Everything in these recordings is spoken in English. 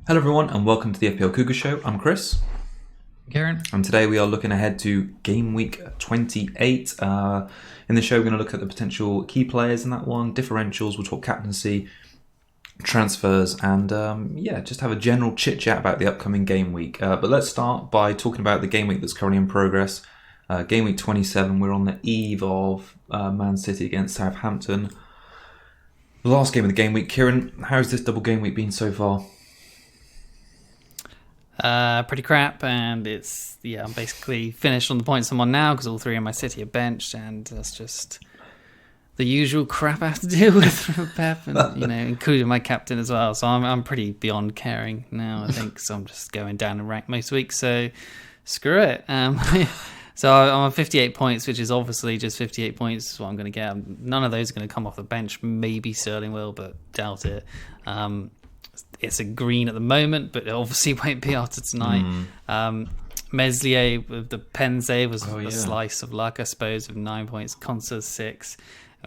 Hello everyone and welcome to the FPL Cougars show. I'm Chris. Karen. And today we are looking ahead to Gameweek 28. In the show we're going to look at the potential key players in that one, differentials, we'll talk captaincy, transfers and just have a general chit chat about the upcoming game week. But let's start by talking about the game week that's currently in progress. Game week 27, we're on the eve of Man City against Southampton. The last game of the game week. Kieran, how's this double game week been so far? Pretty crap, and I'm basically finished on the points I'm on now because all three of my City are benched, and that's just the usual crap I have to deal with from Pep, and including my captain as well. So I'm pretty beyond caring now, I think. So I'm just going down in rank most weeks. So screw it. So I'm on 58 points, which is obviously just 58 points is what I'm going to get. None of those are going to come off the bench. Maybe Sterling will, but doubt it. It's a green at the moment, but it obviously won't be after tonight. Meslier with the pen save was a slice of luck, I suppose, with 9 points. Consa 6,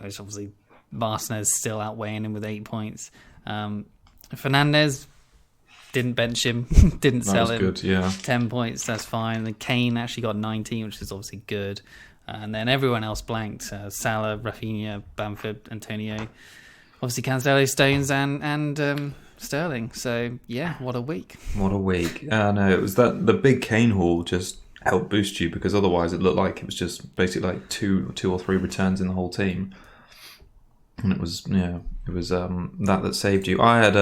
which obviously Martinez still outweighing him with 8 points. Fernandez didn't bench him, didn't sell him. Good, yeah. 10 points, that's fine. And Kane actually got 19, which is obviously good. And then everyone else blanked. Salah, Rafinha, Bamford, Antonio. Obviously Cancelo, Stones, and Sterling. So yeah, what a week. What a week. No, it was that the big Kane haul just helped boost you because otherwise it looked like it was just basically like two or three returns in the whole team. And it was that saved you. I've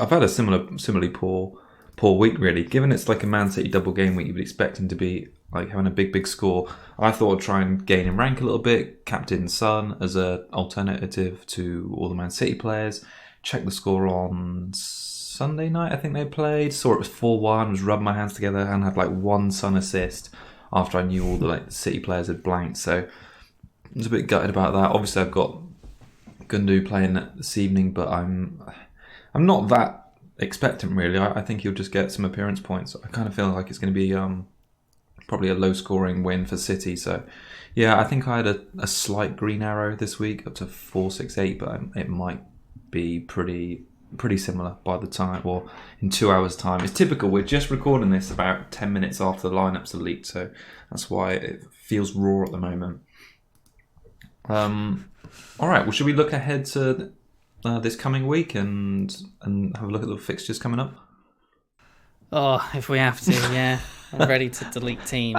had a similarly poor week really. Given it's like a Man City double game week, you would expect him to be like having a big score. I thought I'd try and gain in rank a little bit, captain Son as an alternative to all the Man City players. Checked the score on Sunday night, I think they played. Saw it was 4-1, was rubbing my hands together and had like one Son assist after I knew all the City players had blanked. So I was a bit gutted about that. Obviously I've got Gundu playing this evening, but I'm not that expectant really. I think he'll just get some appearance points. I kind of feel like it's going to be probably a low scoring win for City. So yeah, I think I had a slight green arrow this week up to 468, but it might be pretty similar by the time, or in 2 hours time. It's typical, we're just recording this about 10 minutes after the lineups are leaked, so that's why it feels raw at the moment. Alright, well should we look ahead to this coming week and have a look at the fixtures coming up? Oh, if we have to, yeah. I'm ready to delete team,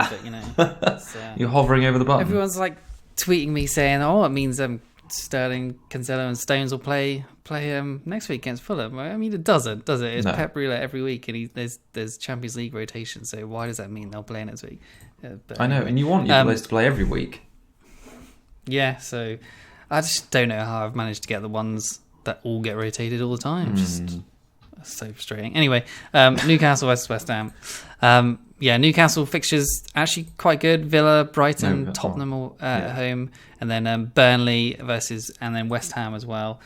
but you're hovering over the button. Everyone's like tweeting me saying, it means Sterling, Cancelo and Stones will play next week against Fulham. I mean, it doesn't, does it? It's no. Pep roulette every week, and there's Champions League rotation, so why does that mean they'll play next week? I know, and you want your players to play every week. Yeah, so I just don't know how I've managed to get the ones that all get rotated all the time. Just so frustrating. Anyway, Newcastle West Ham. Newcastle fixtures actually quite good. Villa, Brighton, Tottenham at home, and then Burnley and then West Ham as well.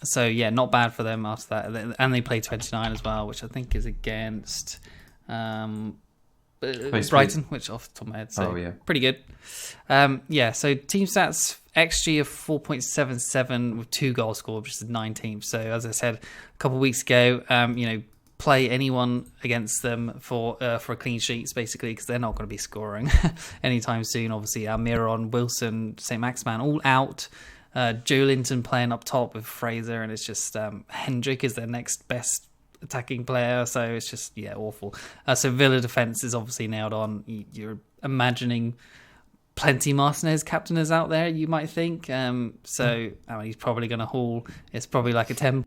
So yeah, not bad for them after that. And they play 29 as well, which I think is against Brighton, which off the top of my head. So pretty good. So team stats, XG of 4.77 with 2 goals scored, which is 19th. So as I said a couple of weeks ago, play anyone against them for a clean sheets basically, because they're not going to be scoring anytime soon. Obviously Almiron, Wilson, St. Maximan all out. Joe Linton playing up top with Fraser, and it's just Hendrick is their next best attacking player, so it's just awful. So Villa defence is obviously nailed on. You're imagining plenty Martinez captainers out there, you might think. He's probably going to haul. It's probably like a 10.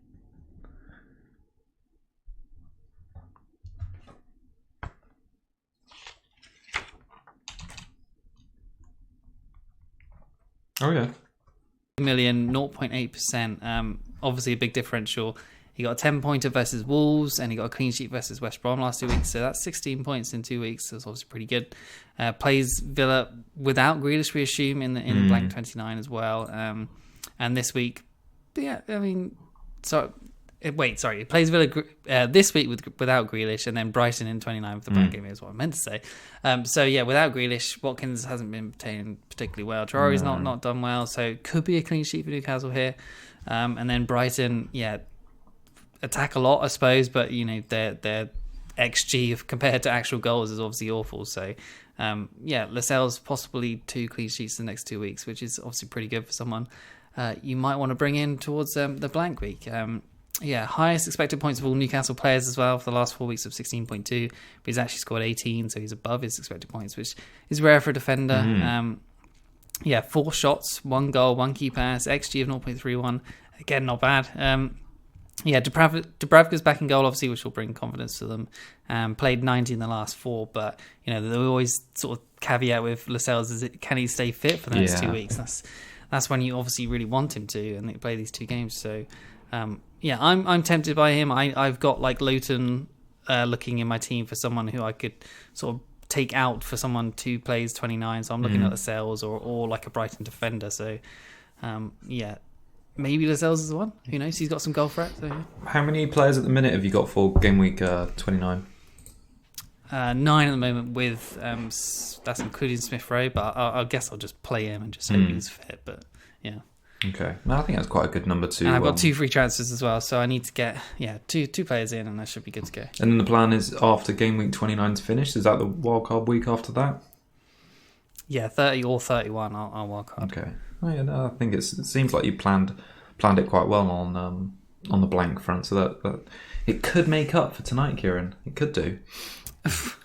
Oh yeah. Million, 0.8%. Obviously a big differential. He got a 10-pointer versus Wolves, and he got a clean sheet versus West Brom last 2 weeks. So that's 16 points in 2 weeks. So it's obviously pretty good. Plays Villa without Grealish, we assume, in the blank 29 as well. And this week, he plays Villa this week without Grealish, and then Brighton in 29 for the blank game is what I meant to say. Without Grealish, Watkins hasn't been playing particularly well. Traore's not done well, so could be a clean sheet for Newcastle here. And then Brighton, attack a lot, I suppose, but their XG compared to actual goals is obviously awful. So Lascelles possibly 2 clean sheets the next 2 weeks, which is obviously pretty good for someone you might want to bring in towards the blank week. Highest expected points of all Newcastle players as well for the last 4 weeks of 16.2, but he's actually scored 18, so he's above his expected points, which is rare for a defender. 4 shots, 1 goal, 1 key pass, XG of 0.31. Again, not bad. Dubravka's back in goal, obviously, which will bring confidence to them. Played 90 in the last 4, but they always sort of caveat with Lascelles is can he stay fit for the next 2 weeks? That's when you obviously really want him to, and they play these 2 games. So I'm tempted by him. I've got like Luton looking in my team for someone who I could sort of take out for someone who plays 29. So I'm looking at Lascelles or like a Brighton defender. So maybe Lascelles is the one. Who knows? He's got some goal threat. So, How many players at the minute have you got for game week 29? 9 at the moment with that's including Smith Rowe, but I guess I'll just play him and just hope he's fit. But yeah. Okay. No, I think that's quite a good number too. And I've got 2 free transfers as well, so I need to get two players in, and that should be good to go. And then the plan is after game week 29's finished. Is that the wildcard week after that? Yeah, 30 or 31. I'll wildcard. Okay. Oh, yeah, no, I think it seems like you planned it quite well on the blank front, so that it could make up for tonight, Kieran. It could do.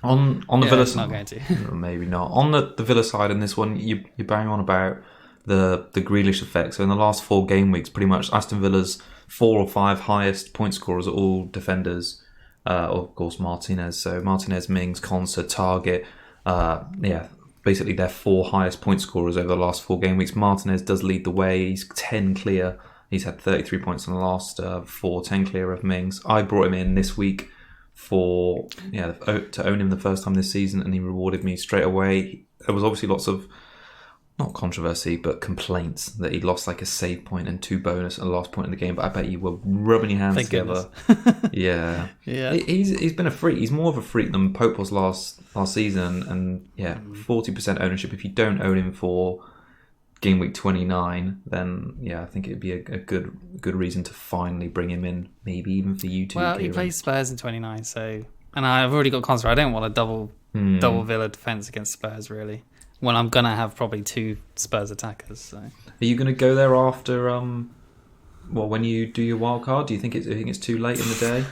On the Villa side, not going to. Maybe not. On the Villa side, in this one, you're banging on about the Grealish effect. So in the last 4 game weeks, pretty much Aston Villa's 4 or 5 highest point scorers are all defenders. Of course, Martinez. So Martinez, Mings, Konsa, Target. Basically their 4 highest point scorers over the last 4 game weeks. Martinez does lead the way. He's 10 clear. He's had 33 points in the last 4, 10 clear of Mings. I brought him in this week to own him the first time this season, and he rewarded me straight away. There was obviously lots of, not controversy, but complaints that he lost like a save point and 2 bonus at the last point in the game, but I bet you were rubbing your hands together. Yeah. He's been a freak. He's more of a freak than Pope was last season, and 40% ownership. If you don't own him for game week 29, then I think it'd be a good reason to finally bring him in, maybe even for you two. Well, he plays Spurs in 29, so, and I've already got Conser. I don't want a double Villa defence against Spurs, really, when I'm gonna have probably 2 Spurs attackers. So, are you gonna go there after when you do your wild card? Do you think it's too late in the day?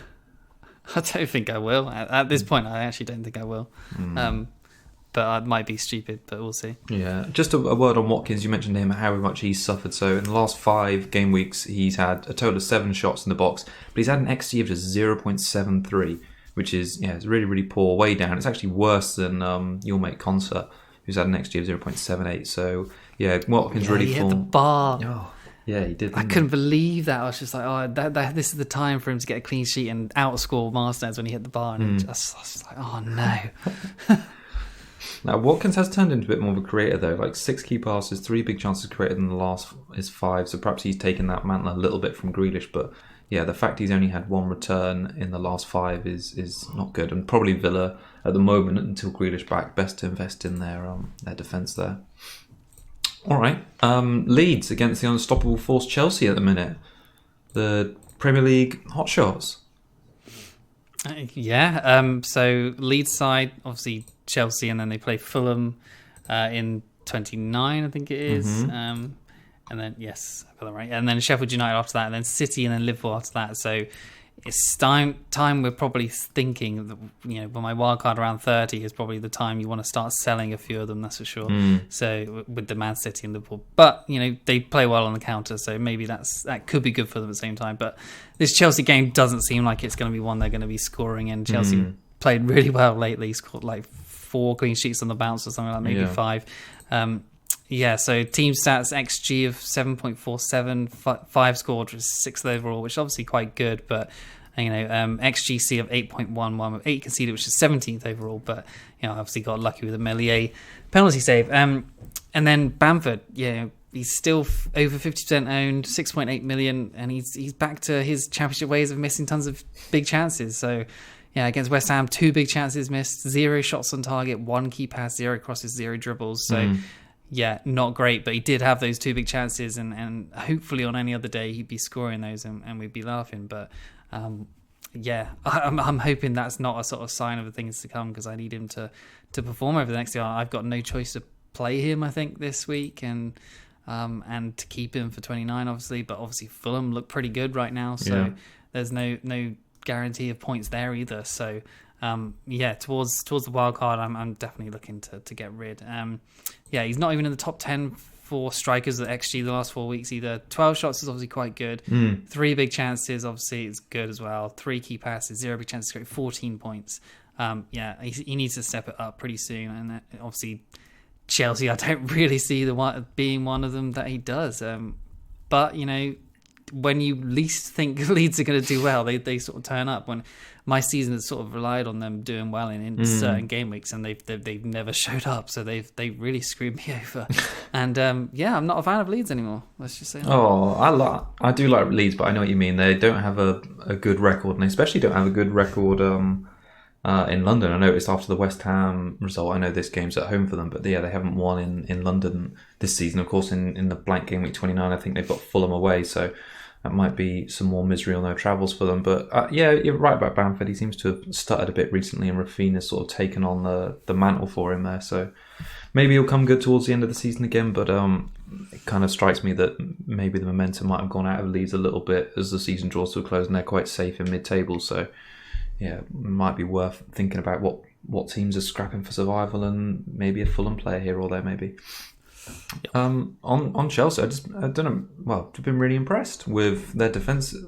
I don't think I will. At this point, I actually don't think I will. But I might be stupid, but we'll see. Yeah, just a word on Watkins. You mentioned him, how much he's suffered. So in the last 5 game weeks, he's had a total of 7 shots in the box, but he's had an XG of just 0.73, which is it's really, really poor, way down. It's actually worse than your mate Konsa, who's had an XG of 0.78. So Watkins really hit the bar. Oh, yeah, he did. I couldn't believe that. I was just like, this is the time for him to get a clean sheet and outscore Martinez when he hit the bar, and I was just like, oh no. Now, Watkins has turned into a bit more of a creator, though. Like 6 key passes, 3 big chances created in the last is 5. So perhaps he's taken that mantle a little bit from Grealish. But the fact he's only had 1 return in the last 5 is not good. And probably Villa at the moment, until Grealish back, best to invest in their defence there. All right, Leeds against the unstoppable force Chelsea at the minute. The Premier League hotshots. So Leeds side, obviously Chelsea, and then they play Fulham in 29, I think it is. And then, yes, I got that right. And then Sheffield United after that, and then City, and then Liverpool after that. So it's time we're probably thinking that, when my wild card around 30 is probably the time you want to start selling a few of them, that's for sure. So with the Man City and Liverpool. But, they play well on the counter, so maybe that could be good for them at the same time. But this Chelsea game doesn't seem like it's going to be one they're going to be scoring in. Chelsea played really well lately, scored like 4 clean sheets on the bounce or something like that, maybe 5. So team stats, XG of 7.47, 5 scored, which is 6th overall, which is obviously quite good, but XGC of 8.11 with 8 conceded, which is 17th overall, but obviously got lucky with a Meslier penalty save. And then Bamford, he's still over 50% owned, 6.8 million, and he's back to his championship ways of missing tons of big chances. So against West Ham, 2 big chances missed, 0 shots on target, 1 key pass, 0 crosses, 0 dribbles. So not great, but he did have those 2 big chances, and hopefully on any other day he'd be scoring those and we'd be laughing. But I'm hoping that's not a sort of sign of the things to come, because I need him to perform over the next year. I've got no choice to play him, I think, this week, and to keep him for 29, obviously. But obviously Fulham look pretty good right now, so there's no guarantee of points there either. So towards the wild card, I'm definitely looking to get rid. He's not even in the top 10 for strikers at XG the last 4 weeks either. 12 shots is obviously quite good. 3 big chances, obviously, is good as well. 3 key passes, 0 big chances, 14 points. He needs to step it up pretty soon. And obviously, Chelsea, I don't really see being one of them that he does. But, when you least think Leeds are going to do well, they sort of turn up. When my season has sort of relied on them doing well in certain game weeks, and they've never showed up, so they really screwed me over. And I'm not a fan of Leeds anymore. Let's just say. I do like Leeds, but I know what you mean. They don't have a good record, and they especially don't have a good record in London. I noticed after the West Ham result, I know this game's at home for them, but they haven't won in London this season. Of course, in the blank game week 29, I think they've got Fulham away, so that might be some more misery on their travels for them. But you're right about Bamford. He seems to have stuttered a bit recently, and Rafinha's sort of taken on the mantle for him there. So maybe he'll come good towards the end of the season again. But it kind of strikes me that maybe the momentum might have gone out of Leeds a little bit as the season draws to a close, and they're quite safe in mid-table. So it might be worth thinking about what teams are scrapping for survival, and maybe a Fulham player here or there, maybe. On Chelsea, I don't know. Well, I've been really impressed with their defensive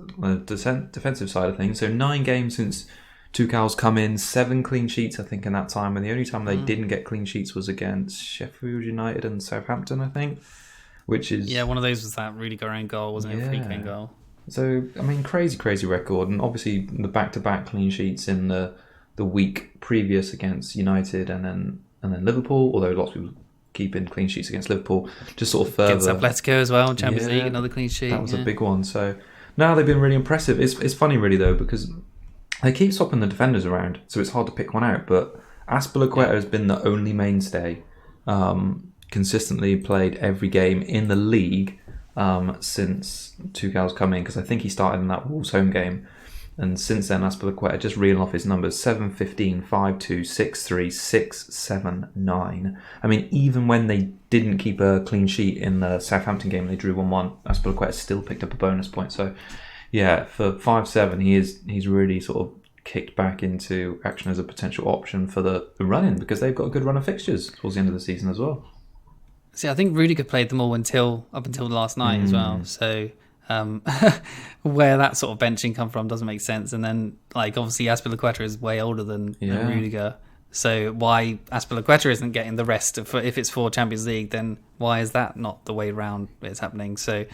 side of things. So 9 games since Tuchel's come in, 7 clean sheets, I think, in that time. And the only time they didn't get clean sheets was against Sheffield United and Southampton, I think. Which is one of those was that Rudiger own goal, wasn't it? Free kick goal. So I mean, crazy record, and obviously the back-to-back clean sheets in the week previous against United and then Liverpool. Although lots of people keeping clean sheets against Liverpool, just sort of further against Atletico as well, Champions League, another clean sheet. That was a big one. So now they've been really impressive. It's funny really though, because they keep swapping the defenders around, so it's hard to pick one out. But Azpilicueta has been the only mainstay, consistently played every game in the league since Tuchel's come in, because I think he started in that Wolves home game. And since then, Azpilicueta, just reeling off his numbers, 7, 15, 5, 2, 6, 3, 6, 7, 9. I mean, even when they didn't keep a clean sheet in the Southampton game, they drew 1-1, Azpilicueta still picked up a bonus point. So, for 5-7, he's really sort of kicked back into action as a potential option for the run-in, because they've got a good run of fixtures towards the end of the season as well. See, I think Rudiger played them all up until last night as well, so... where that sort of benching come from doesn't make sense. And then, obviously Azpilicueta is way older than Rudiger, so why Azpilicueta isn't getting the rest if it's for Champions League, then why is that not the way round it's happening? So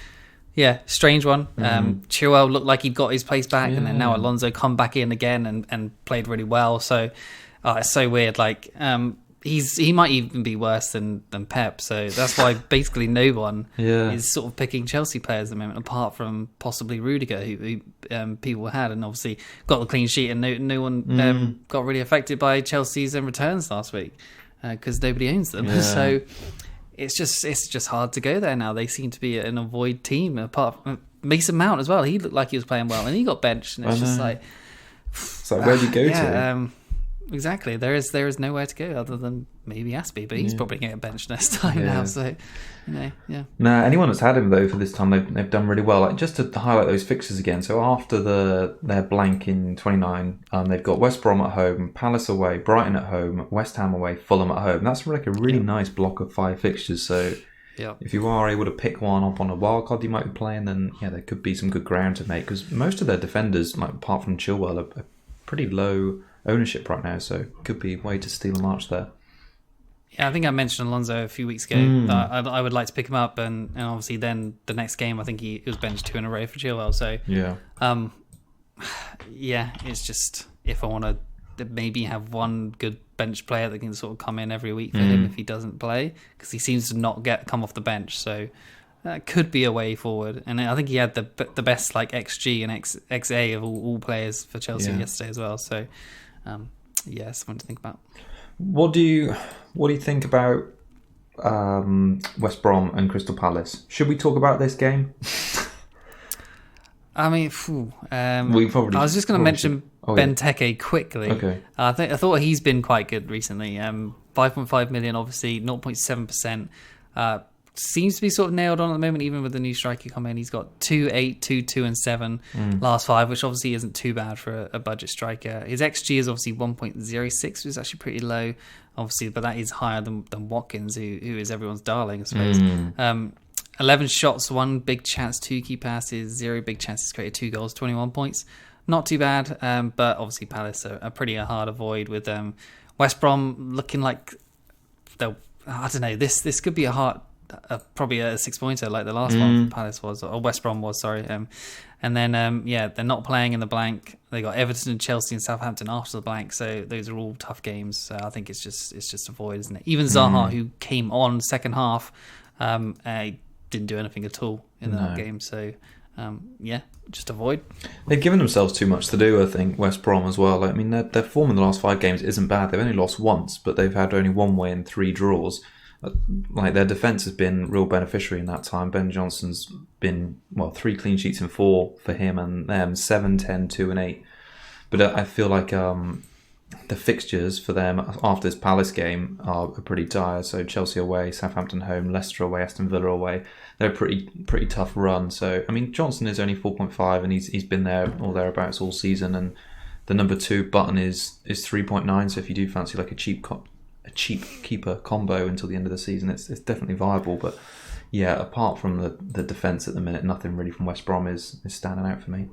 strange one. Chilwell looked like he'd got his place back, and then now Alonso come back in again and played really well. So it's so weird. He might even be worse than Pep, so that's why basically no one is sort of picking Chelsea players at the moment, apart from possibly Rudiger, who people had, and obviously got the clean sheet, and no one got really affected by Chelsea's returns last week because nobody owns them. So it's just hard to go there now. They seem to be an avoid team. Apart from Mason Mount as well, he looked like he was playing well, and he got benched, and it's just like, so where'd you go to? Exactly. There is nowhere to go other than maybe Aspie, but he's probably going to get benched next time now. So, Nah, anyone that's had him though for this time, they've done really well. Just to highlight those fixtures again. So after their blank in 29, they've got West Brom at home, Palace away, Brighton at home, West Ham away, Fulham at home. That's like a really nice block of 5 fixtures. So if you are able to pick one up on a wildcard you might be playing, then there could be some good ground to make, because most of their defenders, apart from Chilwell, are pretty low ownership right now, so it could be a way to steal a march there. I think I mentioned Alonso a few weeks ago. I would like to pick him up, and obviously then the next game I think he was benched 2 in a row for Chilwell. So it's just, if I want to maybe have one good bench player that can sort of come in every week for him if he doesn't play, because he seems to not come off the bench. So that could be a way forward. And I think he had the best XG and XA of all players for Chelsea yesterday as well. So something to think about. What do you think about West Brom and Crystal Palace. Should we talk about this game? I mean, I was just going to mention Benteke quickly. Okay. I thought he's been quite good recently. 5.5 million, obviously, 0.7%. Seems to be sort of nailed on at the moment, even with the new striker coming in. He's got 2, 8, 2, 2, and 7 last 5, which obviously isn't too bad for a budget striker. His XG is obviously 1.06, which is actually pretty low, obviously, but that is higher than Watkins, who is everyone's darling, I suppose. 11 shots, 1 big chance, 2 key passes, 0 big chances created, 2 goals, 21 points. Not too bad, but obviously Palace are pretty hard avoid with West Brom looking like they'll. I don't know. This could be probably a 6-pointer like the last one Palace was, or West Brom was. Sorry. And then they're not playing in the blank. They got Everton and Chelsea and Southampton after the blank, so those are all tough games. So I think it's just a void, isn't it? Even Zaha, who came on second half, didn't do anything at all in that game. So just avoid. They've given themselves too much to do, I think, West Brom as well. I mean, their form in the last 5 games isn't bad. They've only lost once, but they've had only 1 win, 3 draws. Like, their defence has been real beneficiary in that time. Ben Johnson's been 3 clean sheets in 4 for him, and them 7, 10, 2 and 8. But I feel like the fixtures for them after this Palace game are pretty dire. So Chelsea away, Southampton home, Leicester away, Aston Villa away. They're a pretty tough run. So I mean, Johnson is only 4.5, and he's been there or thereabouts all season. And the number 2 Button is 3.9. So if you do fancy like a cheap keeper combo until the end of the season, it's definitely viable. But yeah, apart from the defence at the minute, nothing really from West Brom is standing out for me.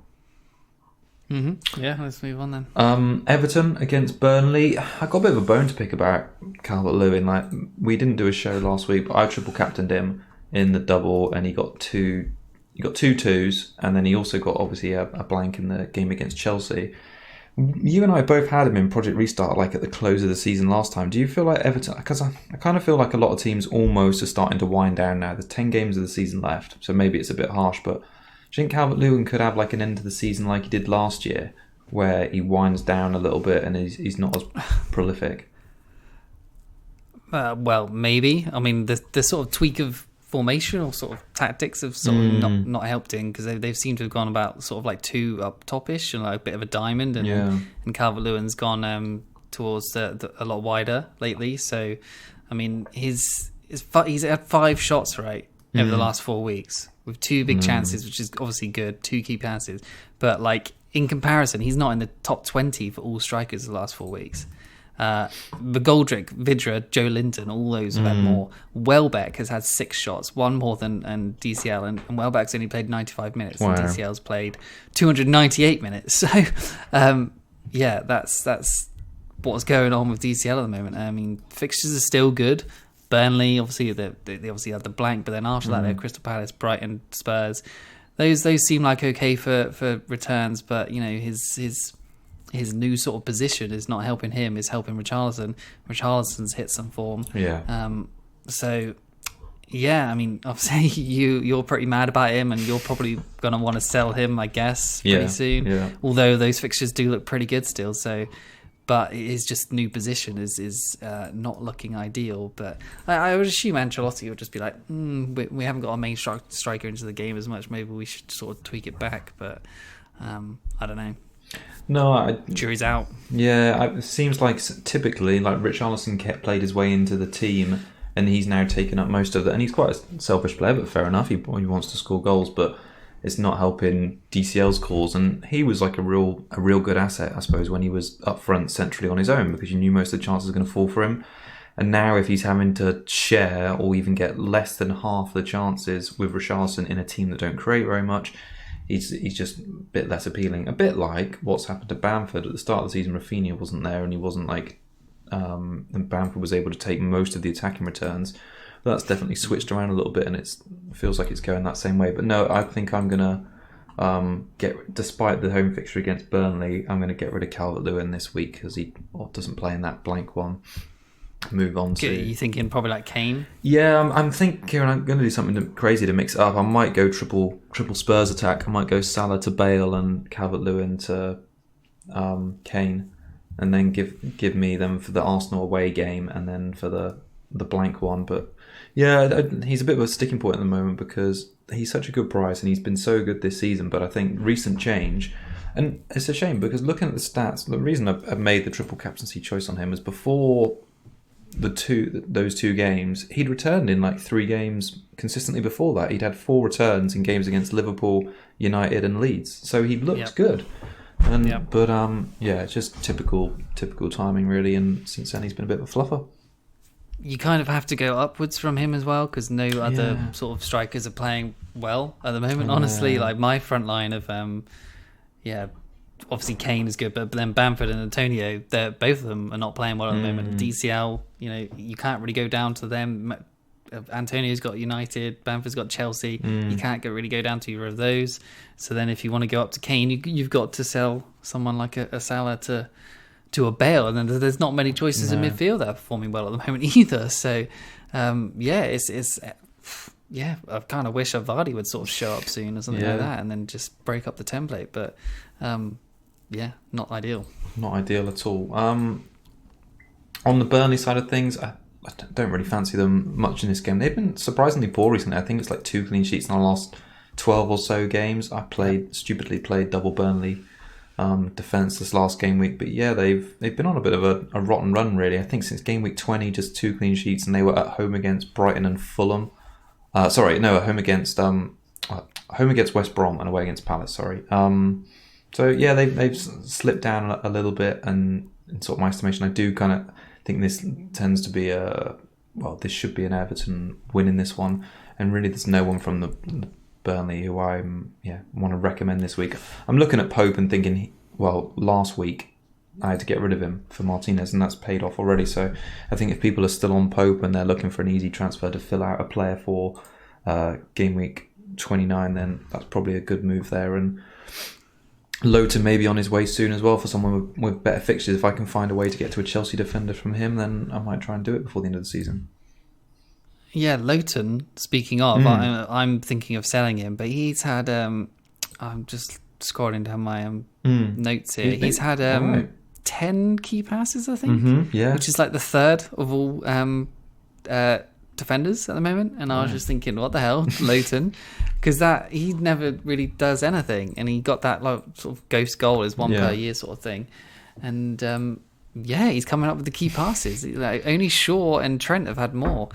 Yeah, let's move on then. Everton against Burnley. I got a bit of a bone to pick about Calvert-Lewin. Like, we didn't do a show last week, but I triple captained him in the double, and he got 2 twos, and then he also got obviously a blank in the game against Chelsea. You and I both had him in Project Restart, like at the close of the season last time. Do you feel like Everton? Because I kind of feel like a lot of teams almost are starting to wind down now. There's 10 games of the season left, so maybe it's a bit harsh, but do you think Calvert-Lewin could have like an end to the season like he did last year, where he winds down a little bit and he's not as prolific? Well, maybe. I mean, the sort of tweak of formation or sort of tactics have sort of not helped him, because they've seemed to have gone about sort of like 2 up topish and like a bit of a diamond, and Calvert-Lewin's gone towards a lot wider lately. So, I mean, he's had 5 shots right over the last 4 weeks, with 2 big chances, which is obviously good, 2 key passes. But like, in comparison, he's not in the top 20 for all strikers the last 4 weeks. McGoldrick, Vidra, Joe Linton, all those have had more. Welbeck has had 6 shots, 1 more than DCL, and Welbeck's only played 95 minutes, and DCL's played 298 minutes. So, that's what's going on with DCL at the moment. I mean, fixtures are still good. Burnley, obviously, they obviously had the blank, but then after that, they had Crystal Palace, Brighton, Spurs. Those seem like okay for returns, but you know, his new sort of position is not helping him; it's helping Richarlison. Richarlison's hit some form. So yeah, I mean, obviously you're pretty mad about him, and you're probably gonna want to sell him, I guess, pretty soon. Yeah. Although those fixtures do look pretty good still, so. But his just new position is not looking ideal. But I would assume Ancelotti would just be like, we haven't got our main striker into the game as much. Maybe we should sort of tweak it back. But I don't know. No, jury's out. Yeah, it seems like typically, like Richarlison played his way into the team, and he's now taken up most of it. And he's quite a selfish player, but fair enough. He wants to score goals, but it's not helping DCL's cause, and he was like a real good asset, I suppose, when he was up front centrally on his own, because you knew most of the chances were going to fall for him. And now if he's having to share or even get less than half the chances with Richarlison in a team that don't create very much, he's just a bit less appealing. A bit like what's happened to Bamford at the start of the season. Rafinha wasn't there, and he wasn't like, and Bamford was able to take most of the attacking returns. That's definitely switched around a little bit, and it feels like it's going that same way. But no, I think I'm going to despite the home fixture against Burnley, I'm going to get rid of Calvert-Lewin this week, because he doesn't play in that blank one. Move on to... You thinking probably like Kane? Yeah, I'm thinking I'm going to do something crazy to mix it up. I might go triple Spurs attack. I might go Salah to Bale and Calvert-Lewin to Kane, and then give me them for the Arsenal away game, and then for the blank one. But Yeah, he's a bit of a sticking point at the moment because he's such a good price and he's been so good this season. But I think recent change, and it's a shame because looking at the stats, the reason I've made the triple captaincy choice on him is before those two games, he'd returned in like 3 games consistently before that. He'd had 4 returns in games against Liverpool, United, and Leeds. So he looked good. And but it's just typical timing really. And since then, he's been a bit of a fluffer. You kind of have to go upwards from him as well because no other sort of strikers are playing well at the moment. Honestly, like my front line of obviously Kane is good, but then Bamford and Antonio, both of them are not playing well at the moment. DCL, you can't really go down to them. Antonio's got United, Bamford's got Chelsea. You can't really go down to either of those. So then if you want to go up to Kane, you've got to sell someone like a Salah to a Bale, and then there's not many choices in midfield that are performing well at the moment either. So I kind of wish a Vardy would sort of show up soon or something like that, and then just break up the template. But not ideal. Not ideal at all. On the Burnley side of things, I don't really fancy them much in this game. They've been surprisingly poor recently. I think it's like 2 clean sheets in the last 12 or so games. I stupidly played double Burnley defence this last game week, but they've been on a bit of a rotten run really. I think since game week 20, just 2 clean sheets, and they were at home against Brighton and Fulham. At home against West Brom and away against Palace. They've slipped down a little bit, and in sort of my estimation, I do kind of think this tends to be this should be an Everton win in this one, and really there's no one from the Burnley who I want to recommend this week. I'm looking at Pope and thinking, last week I had to get rid of him for Martinez, and that's paid off already. So I think if people are still on Pope and they're looking for an easy transfer to fill out a player for game week 29, then that's probably a good move there. And Lowton may be on his way soon as well for someone with better fixtures. If I can find a way to get to a Chelsea defender from him, then I might try and do it before the end of the season. Yeah, Lowton, speaking of, I'm thinking of selling him, but he's had, I'm just scrolling down my notes here. He's had 10 key passes, I think, which is like the third of all defenders at the moment. And I was just thinking, what the hell, Lowton? Because he never really does anything, and he got that sort of ghost goal as 1 per year sort of thing. And he's coming up with the key passes. Like, only Shaw and Trent have had more.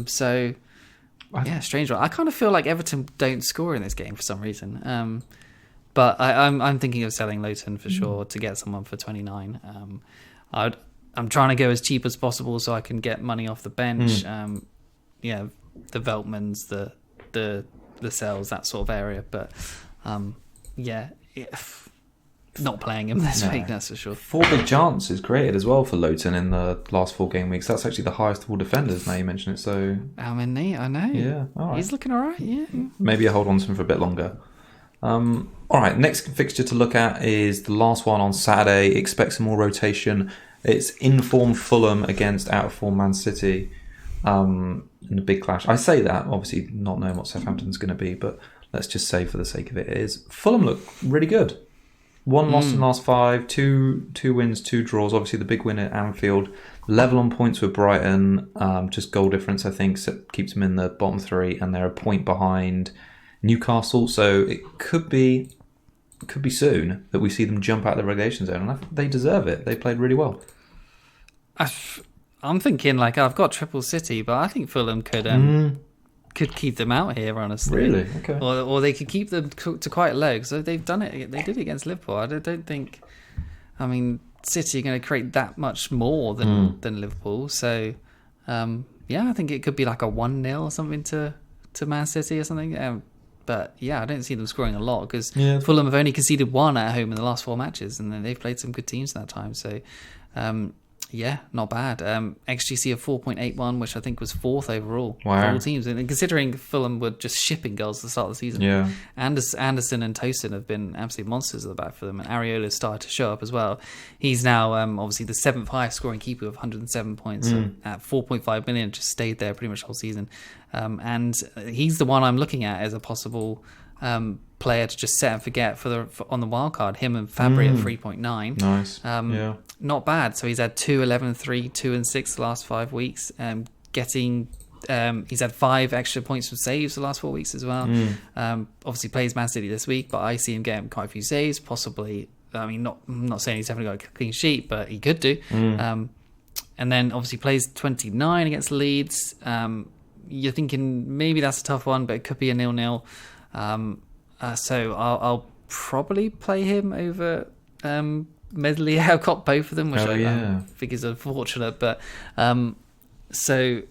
Strange one. I kind of feel like Everton don't score in this game for some reason. But I'm thinking of selling Lowton for sure to get someone for 29. I'm trying to go as cheap as possible so I can get money off the bench. The Veltmans, the Cells, that sort of area. But not playing him this week, that's for sure. 4 big chances created as well for Lowton in the last 4 game weeks. That's actually the highest of all defenders, now you mention it. So how many? I know. Yeah, all right. He's looking all right, yeah. Maybe I hold on to him for a bit longer. All right, next fixture to look at is the last one on Saturday. Expect some more rotation. It's in-form Fulham against out-of-form Man City in a big clash. I say that, obviously not knowing what Southampton's going to be, but let's just say for the sake of it, it is. Fulham look really good. 1 loss in the last 5, 2 wins, 2 draws. Obviously the big win at Anfield. Level on points with Brighton. Just goal difference, I think, keeps them in the bottom 3, and they're a point behind Newcastle. So it could be soon that we see them jump out of the relegation zone, and they deserve it. They played really well. I'm thinking I've got Triple City, but I think Fulham could keep them out here, honestly. Really? Okay. Or they could keep them to quite low, because they've done it. They did it against Liverpool. I don't think. I mean, City are going to create that much more than Liverpool. So, I think it could be like a 1-0 or something to Man City or something. But I don't see them scoring a lot because Fulham have only conceded 1 at home in the last 4 matches, and then they've played some good teams in that time. So, not bad. XGC of 4.81, which I think was 4th overall for all teams. And considering Fulham were just shipping goals at the start of the season, Anderson and Tosin have been absolute monsters at the back for them, and Areola's started to show up as well. He's now obviously the 7th highest scoring keeper with 107 points at 4.5 million, just stayed there pretty much the whole season. And he's the one I'm looking at as a possible player to just set and forget on the wild card. Him and Fabry at 3.9. Nice. Not bad. So he's had 2, 11, 3, 2 and 6 the last 5 weeks, getting He's had 5 extra points from saves the last 4 weeks as well. Obviously plays Man City this week, but I see him getting quite a few saves, possibly. I mean, I'm not saying he's definitely got a clean sheet, but he could do. And then obviously plays 29 against Leeds. You're thinking maybe that's a tough one, but it could be a 0-0. So I'll probably play him over Medley. I've got both of them, which I think is unfortunate. But so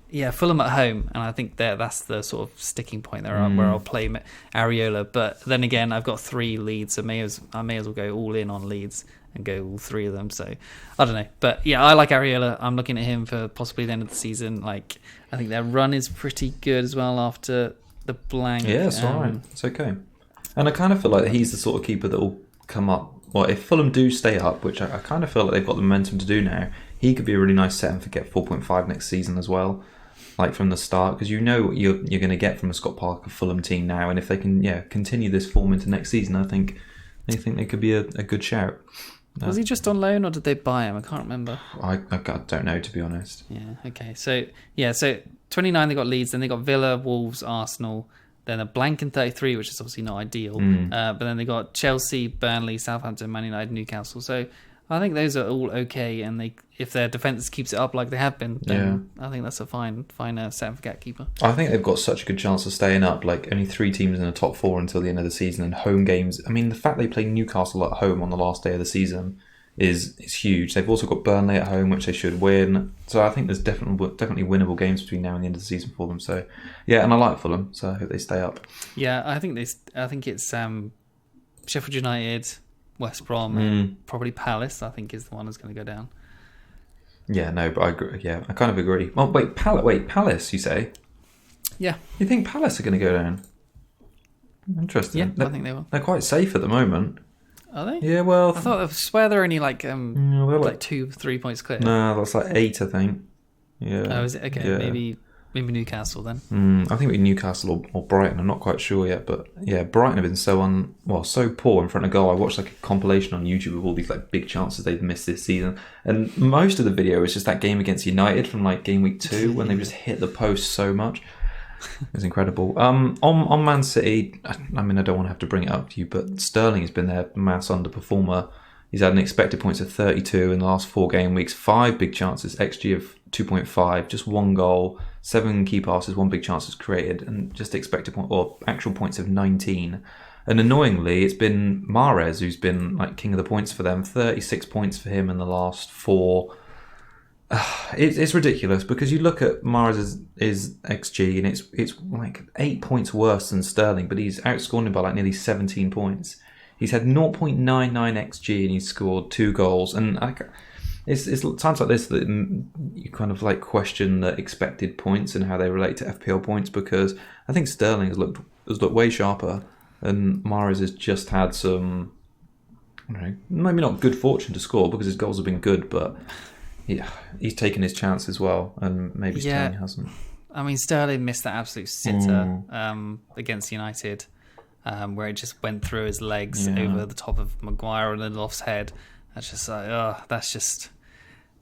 yeah, Fulham at home, and I think that's the sort of sticking point there where I'll play Areola. But then again, I've got 3 Leeds, so I may as well go all in on Leeds and go all 3 of them. So I don't know, but yeah, I like Areola. I'm looking at him for possibly the end of the season. Like, I think their run is pretty good as well after the blank. Yeah, it's all right. It's okay. And I kind of feel like he's the sort of keeper that will come up. Well, if Fulham do stay up, which I kind of feel like they've got the momentum to do now, he could be a really nice set and forget 4.5 next season as well. Like from the start, because you know what you're going to get from a Scott Parker Fulham team now, and if they can continue this form into next season, I think they could be a good shout. Was he just on loan or did they buy him? I can't remember. I don't know, to be honest. Yeah. Okay. So 29 they got Leeds, then they got Villa, Wolves, Arsenal, then a blank in 33, which is obviously not ideal. But then they got Chelsea, Burnley, Southampton, Man United, Newcastle. So I think those are all okay, and if their defence keeps it up like they have been, then I think that's a fine set and forget keeper. I think they've got such a good chance of staying up. Like, only 3 teams in the top 4 until the end of the season, and home games. I mean, the fact they play Newcastle at home on the last day of the season is huge. They've also got Burnley at home, which they should win. So I think there's definitely winnable games between now and the end of the season for them. So yeah, and I like Fulham, so I hope they stay up. Yeah, I think it's Sheffield United, West Brom, and probably Palace, I think, is the one that's going to go down. Yeah, no, but I agree. Yeah, I kind of agree. Well, Palace, you say? Yeah. You think Palace are going to go down? Interesting. Yeah, I think they will. They're quite safe at the moment. Are they? Yeah, well, I swear they're only like 2-3 points clear. No, that's like 8, I think. Yeah. Oh, is it? Okay, yeah. Maybe Newcastle then. I think it'd be Newcastle or Brighton. I'm not quite sure yet, but yeah, Brighton have been so poor in front of goal. I watched like a compilation on YouTube of all these like big chances they've missed this season, and most of the video is just that game against United from like Gameweek 2 when they just hit the post so much. It's incredible. On Man City, I mean, I don't want to have to bring it up to you, but Sterling has been their mass underperformer. He's had an expected points of 32 in the last 4 game weeks, 5 big chances, XG of 2.5, just 1 goal, 7 key passes, 1 big chance was created, and just expected point or actual points of 19. And annoyingly, it's been Mahrez who's been like king of the points for them. 36 points for him in the last 4. It's ridiculous because you look at Mahrez's XG and it's like 8 points worse than Sterling, but he's outscored him by like nearly 17 points. He's had 0.99 XG and he's scored 2 goals. And it's times like this that you kind of like question the expected points and how they relate to FPL points, because I think Sterling has looked way sharper, and Mahrez has just had some, I don't know, maybe not good fortune to score because his goals have been good, but yeah, he's taken his chance as well, and maybe Sterling hasn't. I mean, Sterling missed that absolute sitter against United, where it just went through his legs over the top of Maguire and Lindelof's head. That's just like, that's just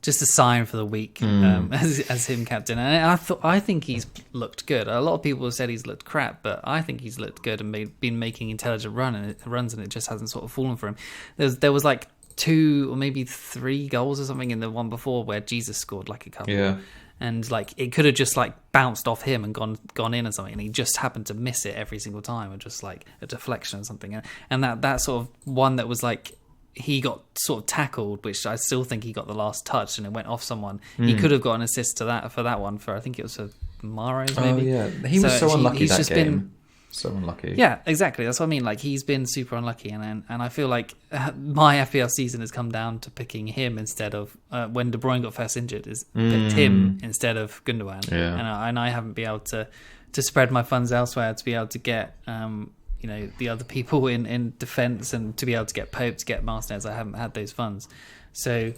a sign for the week as him captain. And I think he's looked good. A lot of people have said he's looked crap, but I think he's looked good and been making intelligent runs, and it just hasn't sort of fallen for him. There was like 2 or maybe 3 goals or something in the one before where Jesus scored like a couple. Yeah. And like it could have just like bounced off him and gone in or something, and he just happened to miss it every single time, or just like a deflection or something. And that sort of one that was like he got sort of tackled, which I still think he got the last touch and it went off someone. He could have got an assist to that for that one. For I think it was for Mahrez maybe. Oh yeah, he was so unlucky that game. So unlucky. Yeah, exactly. That's what I mean. Like, he's been super unlucky, and I feel like my FPL season has come down to picking him instead of when De Bruyne got first injured. Picked him instead of Gundogan, and I haven't been able to spread my funds elsewhere to be able to get the other people in defence, and to be able to get Pope, to get Martinez. I haven't had those funds, so.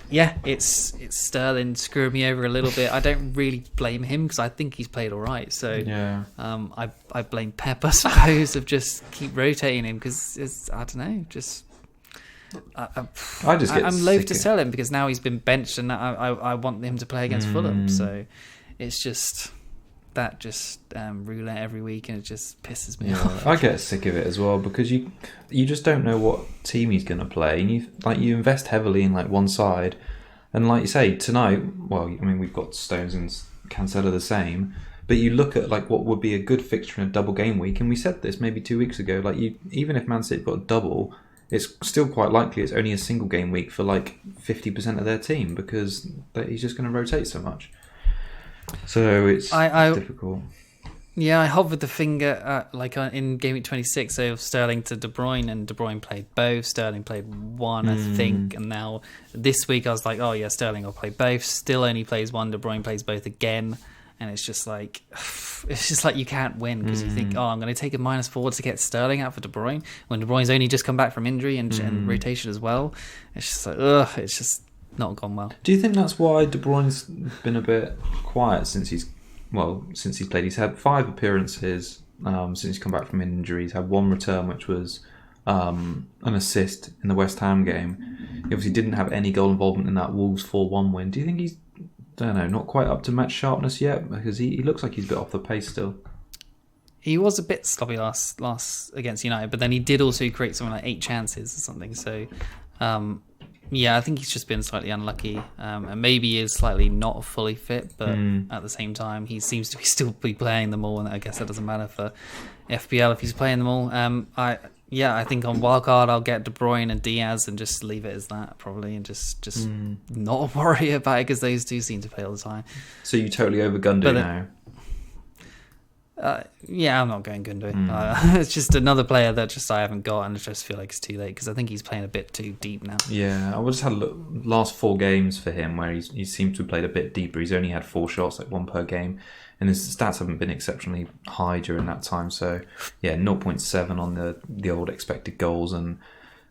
Yeah, it's Sterling screwing me over a little bit. I don't really blame him because I think he's played all right. So I blame Pep, I suppose, of just keep rotating him because I don't know, just I'm loath to sell him because now he's been benched and I want him to play against Fulham. So it's just roulette every week, and it just pisses me Yeah, off. I get sick of it as well because you just don't know what team he's going to play, and you invest heavily in like one side, and like you say tonight. Well, I mean we've got Stones and Cancelo the same, but you look at like what would be a good fixture in a double game week, and we said this maybe 2 weeks ago. Like even if Man City got a double, it's still quite likely it's only a single game week for like 50% of their team because he's just going to rotate so much. So it's difficult. Yeah, I hovered the finger in Gameweek 26 of Sterling to De Bruyne, and De Bruyne played both. Sterling played one, I think, and now this week I was like, oh yeah, Sterling will play both. Still only plays one. De Bruyne plays both again, and it's just like you can't win because you think, oh, I'm going to take a -4 to get Sterling out for De Bruyne when De Bruyne's only just come back from injury and rotation as well. It's just like, it's just not gone well. Do you think that's why De Bruyne's been a bit quiet since he's played? He's had 5 appearances since he's come back from injury. He's had 1 return, which was an assist in the West Ham game. He obviously didn't have any goal involvement in that Wolves 4-1 win. Do you think he's, not quite up to match sharpness yet? Because he looks like he's a bit off the pace still. He was a bit sloppy last against United, but then he did also create something like 8 chances or something. So, yeah, I think he's just been slightly unlucky, and maybe he is slightly not fully fit, but at the same time, he seems to still be playing them all, and I guess that doesn't matter for FPL if he's playing them all. I think on wildcard I'll get De Bruyne and Diaz and just leave it as that probably, and just not worry about it because those two seem to play all the time. So you totally over Gundogan now? Yeah, I'm not going Gundogan. It's just another player that I haven't got, and I just feel like it's too late because I think he's playing a bit too deep now. Yeah, I just had a look, last 4 games for him where he seems to have played a bit deeper. He's only had 4 shots, like 1 per game, and his stats haven't been exceptionally high during that time. So yeah, 0.7 on the old expected goals, and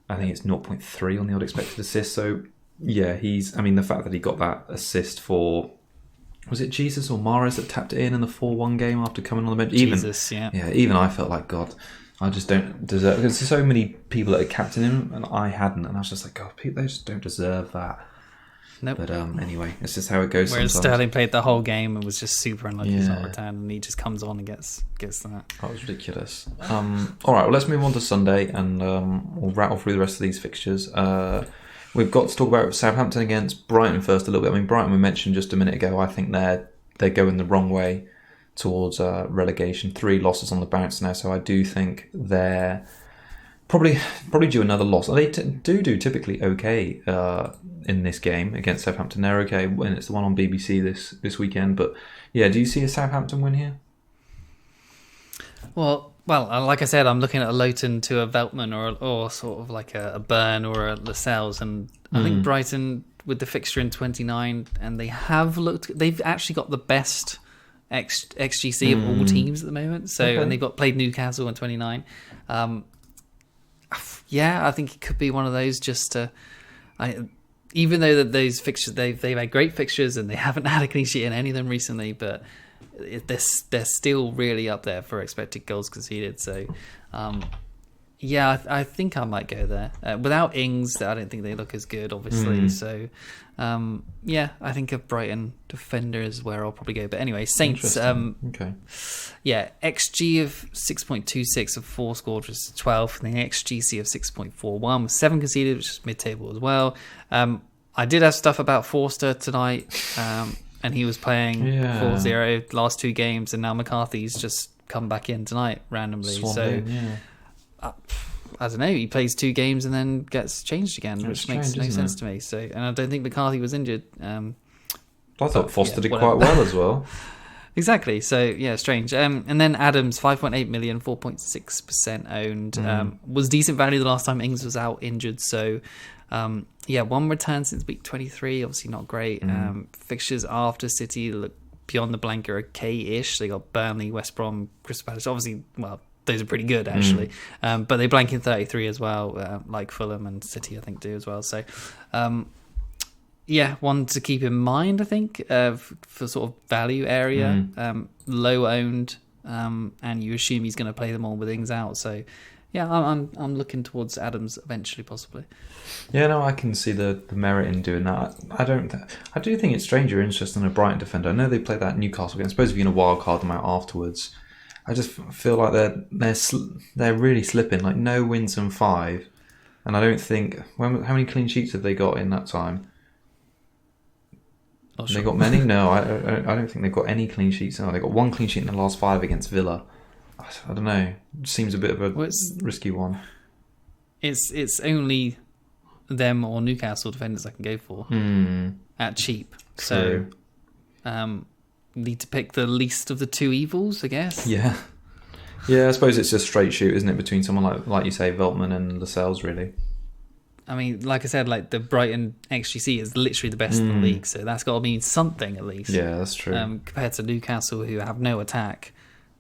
I think it's 0.3 on the old expected assists. So yeah, the fact that he got that assist for, was it Jesus or Mahrez that tapped it in the 4-1 game after coming on the bench? Jesus, yeah. Yeah, even I felt like, God, I just don't deserve, because there's so many people that had captained him and I hadn't, and I was just like, God, people, they just don't deserve that. Nope. But anyway, it's just how it goes. Whereas sometimes. Sterling played the whole game and was just super unlucky to not return, and he just comes on and gets that. That was ridiculous. All right, well, let's move on to Sunday, and we'll rattle through the rest of these fixtures. We've got to talk about Southampton against Brighton first a little bit. I mean, Brighton we mentioned just a minute ago. I think they're going the wrong way towards relegation. 3 losses on the bounce now, so I do think they're probably due another loss. They do typically okay in this game against Southampton. They're okay when it's the one on BBC this weekend. But yeah, do you see a Southampton win here? Well, like I said, I'm looking at a Lowton to a Veltman or sort of like a Burn or a Lascelles, and I think Brighton with the fixture in 29, and they've actually got the best XGC of all teams at the moment. So and they've played Newcastle in 29. Yeah, I think it could be one of those. Even though that those fixtures they've had great fixtures and they haven't had a clean sheet in any of them recently, but they're still really up there for expected goals conceded. So, yeah, I think I might go there. Without Ings, I don't think they look as good, obviously. So, yeah, I think a Brighton defender is where I'll probably go. But anyway, Saints. Okay. Yeah, XG of 6.26 of 4 scored, which is 12th, and the XGC of 6.41 with 7 conceded, which is mid-table as well. I did have stuff about Forster tonight. And he was playing 4-0 last 2 games, and now McCarthy's just come back in tonight randomly. I don't know. He plays 2 games and then gets changed again, which makes no sense to me. So, and I don't think McCarthy was injured. I thought Foster did quite well as well. Exactly. So yeah, strange. And then Adams, 5.8 million, 4.6% owned. Was decent value the last time Ings was out injured. So. Yeah, 1 return since week 23, obviously not great. Fixtures after City look beyond the blank are okay-ish. They got Burnley, West Brom, Crystal Palace. Obviously, well, those are pretty good, actually. But they blank in 33 as well, like Fulham and City, I think, do as well. So, yeah, one to keep in mind, I think, for sort of value area. Low-owned, and you assume he's going to play them all with Ings out. So, I'm looking towards Adams eventually, possibly. Yeah, no, I can see the merit in doing that. I do think it's strange you're interested in a Brighton defender. I know they play that Newcastle game. I suppose if you're going to wild card them out afterwards, I just feel like they're really slipping. Like no wins and 5, and I don't think how many clean sheets have they got in that time? Not They sure. got many? No, I don't think they've got any clean sheets. No, they got 1 clean sheet in the last 5 against Villa. I don't know. It seems a bit of a risky one. It's only them or Newcastle defenders I can go for at cheap. True. So need to pick the least of the two evils, I guess. Yeah. Yeah, I suppose it's just straight shoot, isn't it, between someone like you say, Veltman and Lascelles, really. I mean, like I said, like the Brighton XGC is literally the best in the league, so that's got to mean something at least. Yeah, that's true. Compared to Newcastle, who have no attack,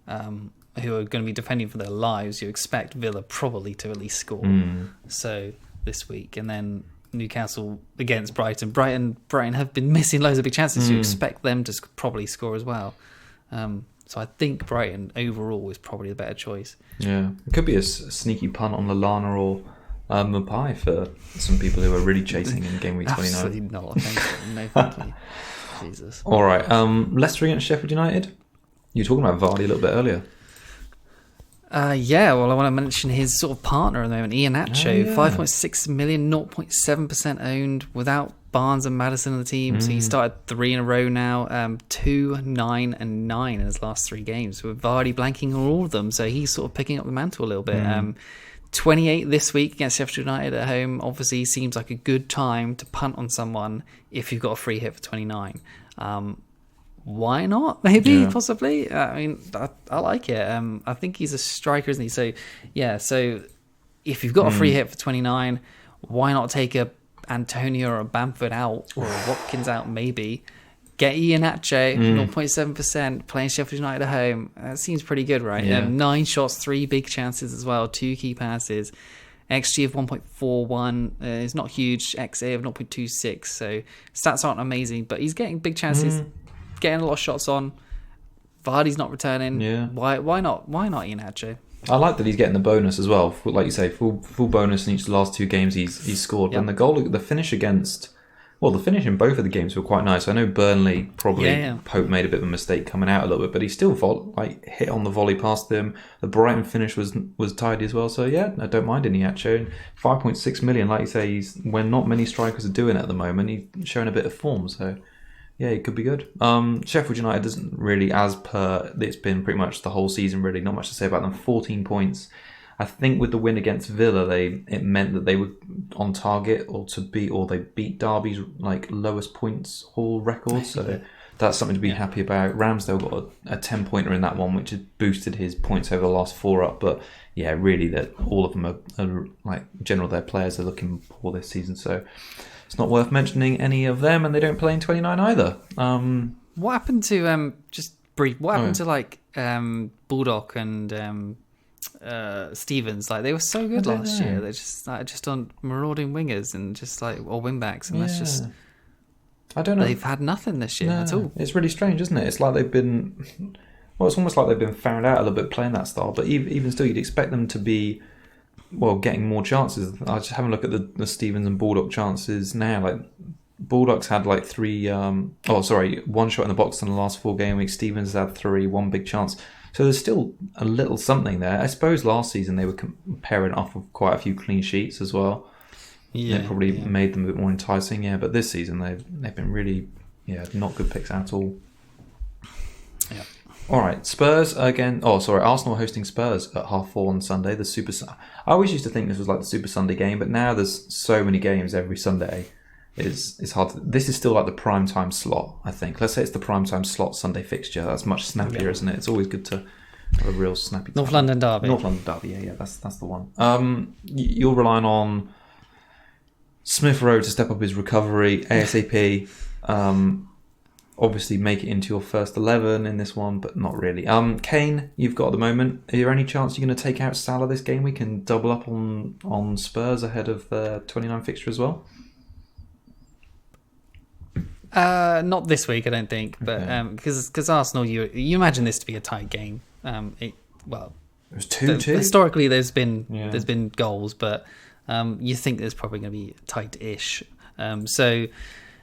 who are going to be defending for their lives, you expect Villa probably to at least score. So this week, and then Newcastle against Brighton. Brighton have been missing loads of big chances. So you expect them to probably score as well. So I think Brighton overall is probably the better choice. Yeah, it could be a sneaky punt on Lallana or Mapai for some people who are really chasing in Game Week 29. Absolutely not. Thank you. No, thank you. Jesus. All right, Leicester against Sheffield United. You were talking about Vardy a little bit earlier. Well, I want to mention his sort of partner at the moment, Ian Nacho, 5.6 million, 0.7% owned, without Barnes and Maddison in the team. So he started 3 in a row now, 2, 9, and 9 in his last 3 games, with Vardy blanking on all of them. So he's sort of picking up the mantle a little bit. 28 this week against Sheffield United at home. Obviously, seems like a good time to punt on someone if you've got a free hit for 29. Why not? Maybe, possibly. I mean, I like it. I think he's a striker, isn't he? So, so if you've got a free hit for 29, why not take a Antonio or a Bamford out, or a Watkins out maybe? Get Iheanacho, 0.7%, playing Sheffield United at home. That seems pretty good, right? Yeah. 9 shots, 3 big chances as well, 2 key passes. XG of 1.41 is not huge. XA of 0.26. So stats aren't amazing, but he's getting big chances, getting a lot of shots on. Vardy's not returning. Yeah. Why not? Why not Iheanacho? I like that he's getting the bonus as well. Like you say, full bonus in each of the last 2 games he's scored. And the finish the finish in both of the games were quite nice. I know Burnley Pope made a bit of a mistake coming out a little bit, but he still hit on the volley past them. The Brighton finish was tidy as well. So yeah, I don't mind Iheanacho. 5.6 million, like you say, when not many strikers are doing it at the moment, he's showing a bit of form. So yeah, it could be good. Sheffield United doesn't really, as per it's been pretty much the whole season, really not much to say about them. 14 points. I think with the win against Villa, it meant that they were on target or they beat Derby's lowest points haul record. So that's something to be happy about. Ramsdale got a 10-pointer in that one, which has boosted his points over the last 4 up. But yeah, really that all of them are general their players are looking poor this season. So it's not worth mentioning any of them, and they don't play in 29 either. What happened to just brief? What happened to Bulldog and Stevens? They were so good last year. They're just on marauding wingers and or wingbacks, and that's just. I don't know. They've had nothing this year at all. It's really strange, isn't it? It's like they've been. Well, it's almost like they've been found out a little bit playing that style. But even still, you'd expect them to be. Well, getting more chances. I was just having a look at the Stevens and Bulldog chances now. Bulldogs had 1 shot in the box in the last 4 game weeks. Stevens had 3, 1 big chance. So there's still a little something there. I suppose last season they were comparing off of quite a few clean sheets as well. Yeah, it probably made them a bit more enticing. Yeah, but this season they've been really not good picks at all. Yeah. All right, Spurs again. Arsenal hosting Spurs at 4:30 on Sunday. I always used to think this was like the Super Sunday game, but now there's so many games every Sunday. It's hard. This is still like the prime time slot, I think. Let's say it's the prime time slot Sunday fixture. That's much snappier, isn't it? It's always good to have a real snappy. North London derby. Yeah, that's the one. You're relying on Smith Rowe to step up his recovery ASAP. Obviously make it into your first 11 in this one, but not really. Kane, you've got at the moment. Is there any chance you're going to take out Salah this game week and double up on Spurs ahead of the 29 fixture as well? Not this week, I don't think. But because Arsenal, you imagine this to be a tight game. It was 2-2. Historically, there's been goals, but you think there's probably going to be tight-ish. So,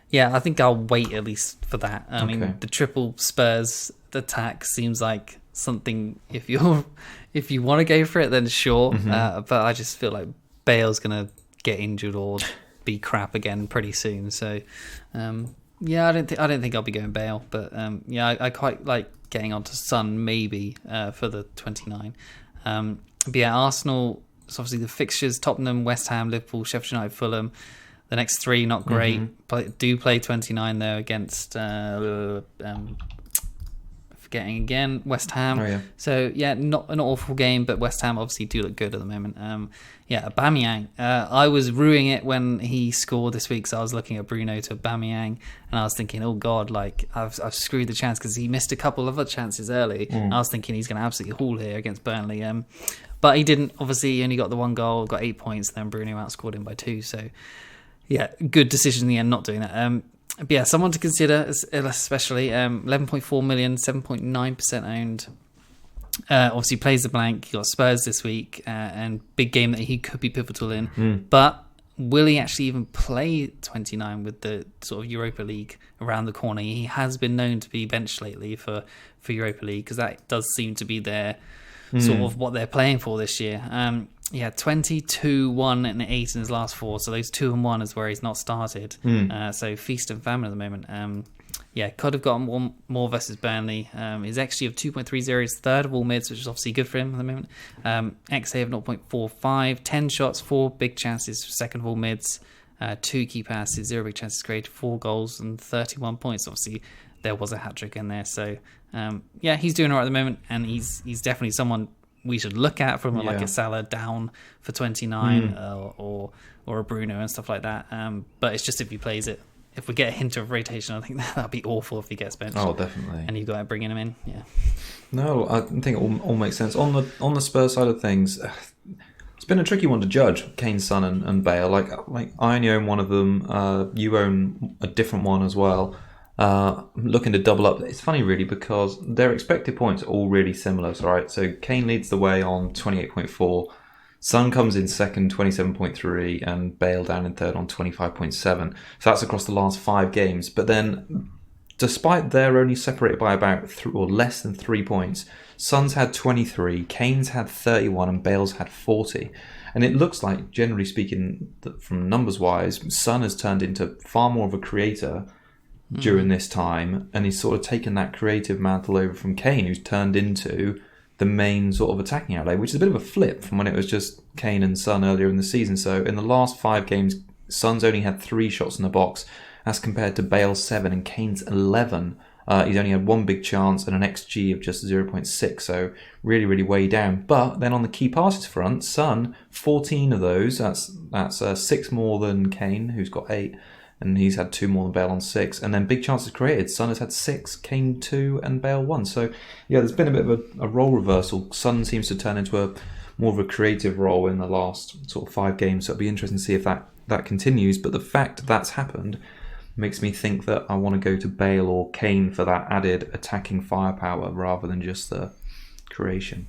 yeah, I think I'll wait at least for that. I mean, the triple Spurs attack seems like something. If you want to go for it, then sure. But I just feel like Bale's going to get injured or be crap again pretty soon. So, yeah, I don't think I'll be going Bale. But yeah, I quite like getting onto Son maybe for the 29. But yeah, Arsenal. So obviously the fixtures: Tottenham, West Ham, Liverpool, Sheffield United, Fulham. The next three not great. Do play 29 though against forgetting again West Ham. Oh, yeah. So yeah, not an awful game, but West Ham obviously do look good at the moment. Yeah, Aubameyang. I was ruining it when he scored this week, so I was looking at Bruno to Aubameyang, and I was thinking, oh god, like I've screwed the chance because he missed a couple of other chances early. I was thinking he's going to absolutely haul here against Burnley. But he didn't. Obviously, he only got the one goal, got 8 points. Then Bruno outscored him by 2. So. Yeah, good decision in the end not doing that. But yeah, someone to consider, especially 11.4 million, 7.9% owned. Obviously plays the blank. You got Spurs this week, and big game that he could be pivotal in. But will he actually even play 29 with the sort of Europa League around the corner? He has been known to be benched lately for Europa League because that does seem to be their sort of what they're playing for this year. Yeah, 22, 1 and 8 in his last 4. So those 2 and 1 is where he's not started. So feast and famine at the moment. Yeah, could have gotten one more versus Burnley. His XG of 2.30 is third of all mids, which is obviously good for him at the moment. XA of 0.45, 10 shots, 4 big chances, second of all mids, 2 key passes, 0 big chances created, 4 goals and 31 points. Obviously, there was a hat trick in there. So yeah, he's doing all right at the moment, and he's definitely someone we should look at from like a Salah down for 29 or a Bruno and stuff like that. But it's just if he plays it. If we get a hint of rotation, I think that'd be awful if he gets benched. Oh, definitely. And you've got to bring him in. Yeah. No, I think it all makes sense. On the Spurs side of things, it's been a tricky one to judge. Kane, Son, and Bale. Like I only own one of them. You own a different one as well. Looking to double up. It's funny really because their expected points are all really similar, right? So Kane leads the way on 28.4, Son comes in second 27.3, and Bale down in third on 25.7. So that's across the last 5 games. But then, despite they're only separated by about less than 3 points, Son's had 23, Kane's had 31, and Bale's had 40. And it looks like, generally speaking, that from numbers wise, Son has turned into far more of a creator during this time, and he's sort of taken that creative mantle over from Kane, who's turned into the main sort of attacking outlet, which is a bit of a flip from when it was just Kane and Son earlier in the season. So in the last 5 games, Son's only had 3 shots in the box, as compared to Bale's 7 and Kane's 11. He's only had 1 big chance and an XG of just 0.6, so really, really way down. But then on the key passes front, Son, 14 of those, that's 6 more than Kane, who's got 8. And he's had 2 more than Bale on 6. And then big chances created. Son has had 6, Kane 2, and Bale 1. So, yeah, there's been a bit of a role reversal. Son seems to turn into more of a creative role in the last sort of 5 games. So it'll be interesting to see if that continues. But the fact that's happened makes me think that I want to go to Bale or Kane for that added attacking firepower rather than just the creation.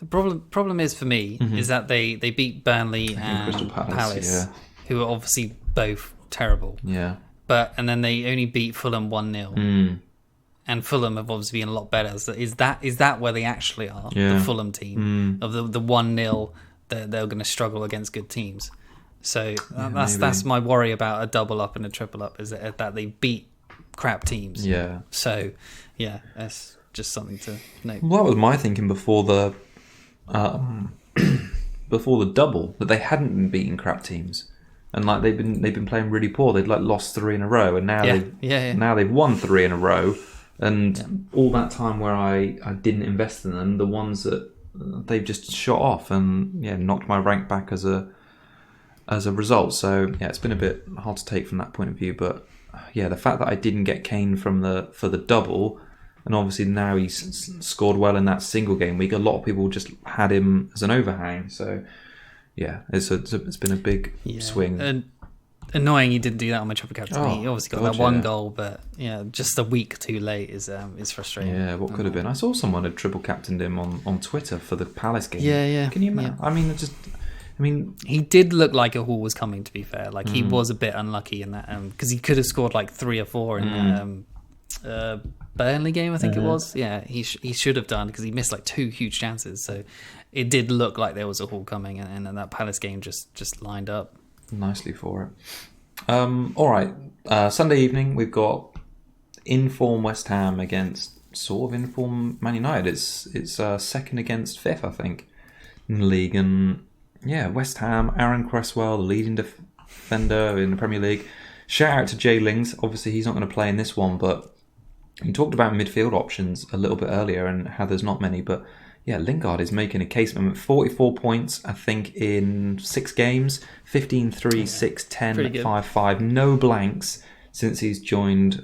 The problem is for me is that they beat Burnley and Crystal Palace, who are obviously both terrible. Yeah. And then they only beat Fulham 1-0. And Fulham have obviously been a lot better. So is that where they actually are? Yeah. The Fulham team of the 1-0 they're going to struggle against good teams. So that's my worry about a double up and a triple up, is that they beat crap teams. Yeah. So yeah, that's just something to note. Well, that was my thinking before the double, that they hadn't been beating crap teams. And like they've been playing really poor. They'd like lost 3 in a row, and now now they've won 3 in a row. And all that time where I didn't invest in them, the ones that they've just shot off and knocked my rank back as a result. So it's been a bit hard to take from that point of view. But the fact that I didn't get Kane for the double, and obviously now he's scored well in that single game week. A lot of people just had him as an overhang. So. Yeah, it's been a big swing. And annoying he didn't do that on my triple captain. He obviously got that one goal, but just a week too late is frustrating. Yeah, what could have been? I saw someone had triple captained him on Twitter for the Palace game. Yeah. Can you imagine? Yeah. I mean, he did look like a haul was coming. To be fair, like he was a bit unlucky in that because he could have scored like 3 or 4 in that Burnley game. I think it was. Yeah, he should have done because he missed like 2 huge chances. So it did look like there was a haul coming, and then that Palace game just lined up nicely for it. All right, Sunday evening we've got in-form West Ham against sort of in-form Man United. It's second against fifth, I think, in the league. And yeah, West Ham, Aaron Cresswell, the leading defender in the Premier League. Shout out to Jay Lings. Obviously, he's not going to play in this one, but you talked about midfield options a little bit earlier and how there's not many. But yeah, Lingard is making a case. 44 points, I think, in 6 games. 15-3, 6-10, 5-5. No blanks since he's joined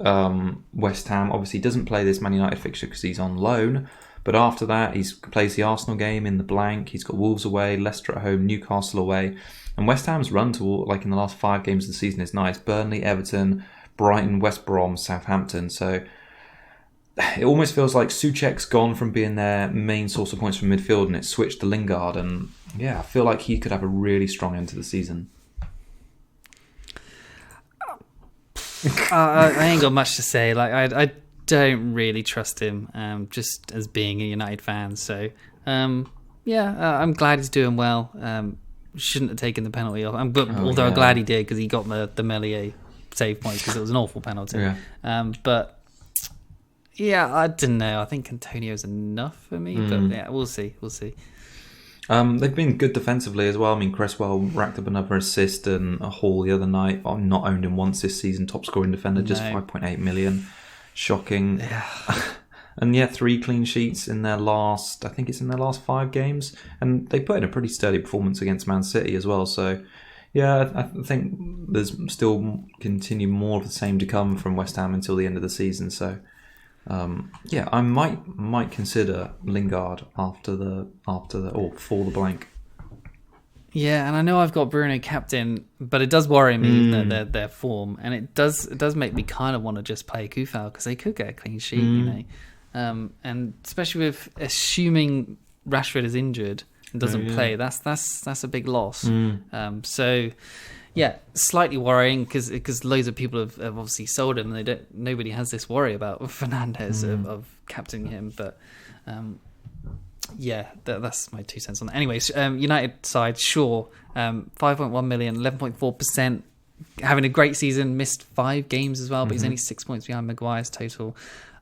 West Ham. Obviously, he doesn't play this Man United fixture because he's on loan. But after that, he plays the Arsenal game in the blank. He's got Wolves away, Leicester at home, Newcastle away. And West Ham's run to, like in the last 5 games of the season, is nice. Burnley, Everton, Brighton, West Brom, Southampton. So it almost feels like Souček's gone from being their main source of points from midfield and it's switched to Lingard. And yeah, I feel like he could have a really strong end to the season. I ain't got much to say. Like I don't really trust him, just as being a United fan. So, I'm glad he's doing well. Shouldn't have taken the penalty off. But although I'm glad he did because he got the Meslier save points because it was an awful penalty. Yeah. But yeah, I don't know. I think Antonio's enough for me. But yeah, we'll see. They've been good defensively as well. I mean, Cresswell racked up another assist and a haul the other night. I've not owned him once this season. Top scoring defender, just 5.8 million. Shocking. Yeah. And yeah, 3 clean sheets in their last, I think it's in their last 5 games. And they put in a pretty sturdy performance against Man City as well. So yeah, I think there's still continue more of the same to come from West Ham until the end of the season. So yeah, I might consider Lingard after the or for the blank. Yeah, and I know I've got Bruno captain, but it does worry me that their form, and it does make me kind of want to just play Coufal because they could get a clean sheet, and especially with assuming Rashford is injured and doesn't play, that's a big loss. So yeah, slightly worrying because loads of people have obviously sold him, and nobody has this worry about Fernandes of captaining him, but. Yeah, that's my 2 cents on that. Anyways, United side, Shaw, 5.1 million, 11.4%, having a great season, missed 5 games as well, but he's only 6 points behind Maguire's total.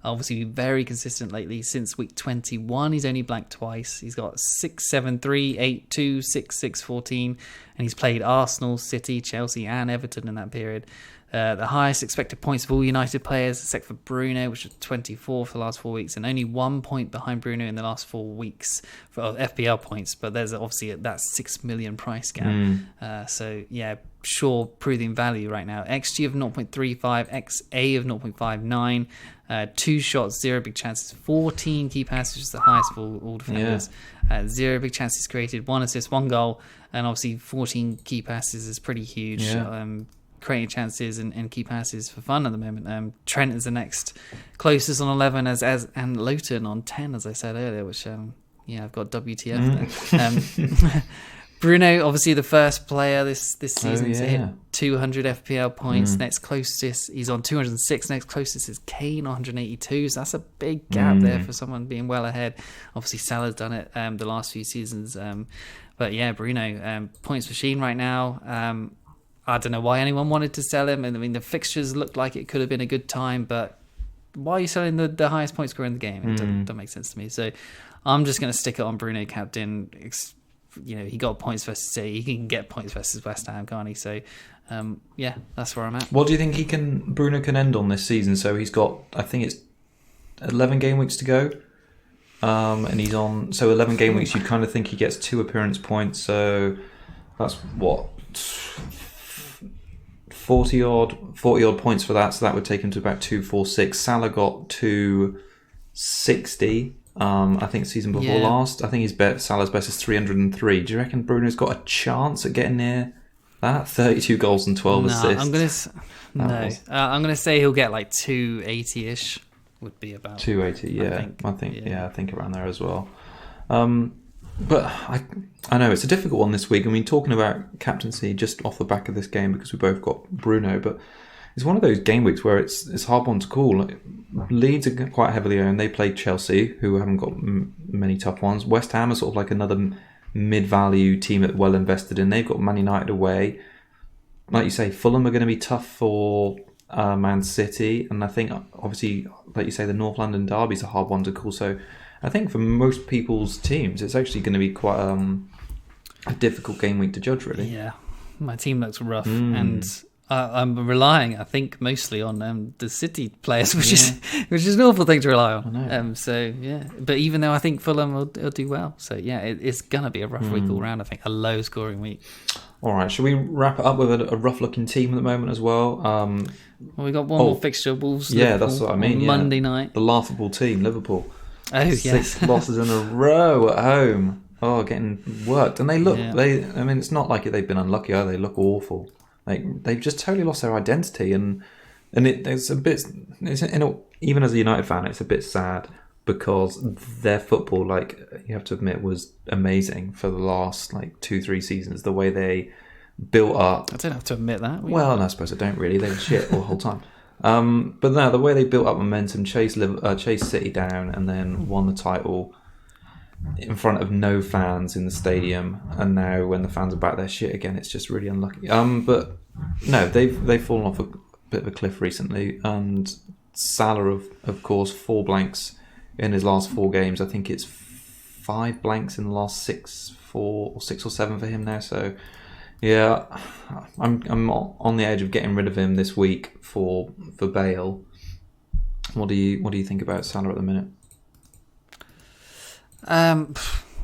Obviously, very consistent lately. Since week 21, he's only blanked twice. He's got 6, 7, 3, 8, 2, 6, 6, 14, and he's played Arsenal, City, Chelsea, and Everton in that period. The highest expected points of all United players, except for Bruno, which was 24 for the last 4 weeks, and only 1 point behind Bruno in the last 4 weeks for FPL points. But there's obviously that 6 million price gap. So yeah, Shaw proving value right now. XG of 0.35, XA of 0.59, 2 shots, 0 big chances, 14 key passes, which is the highest for all defenders. 0 big chances created, 1 assist, 1 goal, and obviously 14 key passes is pretty huge. Creating chances and key passes for fun at the moment. Trent is the next closest on 11 as and Lowton on 10, as I said earlier, which I've got WTF there. Bruno, obviously the first player this season to hit 200 FPL points. Next closest, he's on 206. Next closest is Kane, 182. So that's a big gap there for someone being well ahead. Obviously Salah's done it the last few seasons. But yeah, Bruno, points machine right now. I don't know why anyone wanted to sell him. And I mean, the fixtures looked like it could have been a good time, but why are you selling the highest point scorer in the game? It doesn't make sense to me. So I'm just going to stick it on Bruno captain. He got points versus City. He can get points versus West Ham, can't he? So yeah, that's where I'm at. What do you think Bruno can end on this season? So he's got, I think it's 11 game weeks to go. And he's on, so 11 game weeks, you'd kind of think he gets 2 appearance points. So that's what? 40 odd points for that, so that would take him to about 246. Salah got 260. I think season before last. I think Salah's best is 303. Do you reckon Bruno's got a chance at getting near that? 32 goals and 12 assists. I'm gonna say he'll get like 280-ish. Would be about 280. Yeah, I think around there as well. But I know it's a difficult one this week. I mean, talking about captaincy just off the back of this game because we both got Bruno, but it's one of those game weeks where it's hard one to call. Like, Leeds are quite heavily owned. They played Chelsea, who haven't got many tough ones. West Ham are sort of like another mid-value team that well invested in. They've got Man United away. Like you say, Fulham are going to be tough for Man City, and I think obviously, like you say, the North London derby is a hard one to call. So I think for most people's teams, it's actually going to be quite a difficult game week to judge, really. Yeah, my team looks rough, and I'm relying, I think, mostly on the City players, which is an awful thing to rely on. I know. So yeah, but even though I think Fulham will do well, so yeah, it's gonna be a rough week all round. I think a low scoring week. All right, should we wrap it up with a rough looking team at the moment as well? Well, we got one more fixture, Wolves. Yeah, that's what I mean. On Monday night, the laughable team, Liverpool. Oh yes, 6 losses in a row at home. Oh, getting worked, and they look. Yeah. I mean, it's not like they've been unlucky. They look awful. Like they've just totally lost their identity, and it's a bit. Even as a United fan, it's a bit sad because their football, like you have to admit, was amazing for the last 2-3 seasons. The way they built up. I don't have to admit that. Well, no, I suppose I don't really. They were shit all the whole time. But no, the way they built up momentum, chased City down, and then won the title in front of no fans in the stadium, and now when the fans are back, they're shit again. It's just really unlucky. But no, they've fallen off a bit of a cliff recently, and Salah, of course, 4 blanks in his last 4 games. I think it's 5 blanks in the last 6 or 7 for him now. So yeah, I'm on the edge of getting rid of him this week for Bale. What do you think about Salah at the minute?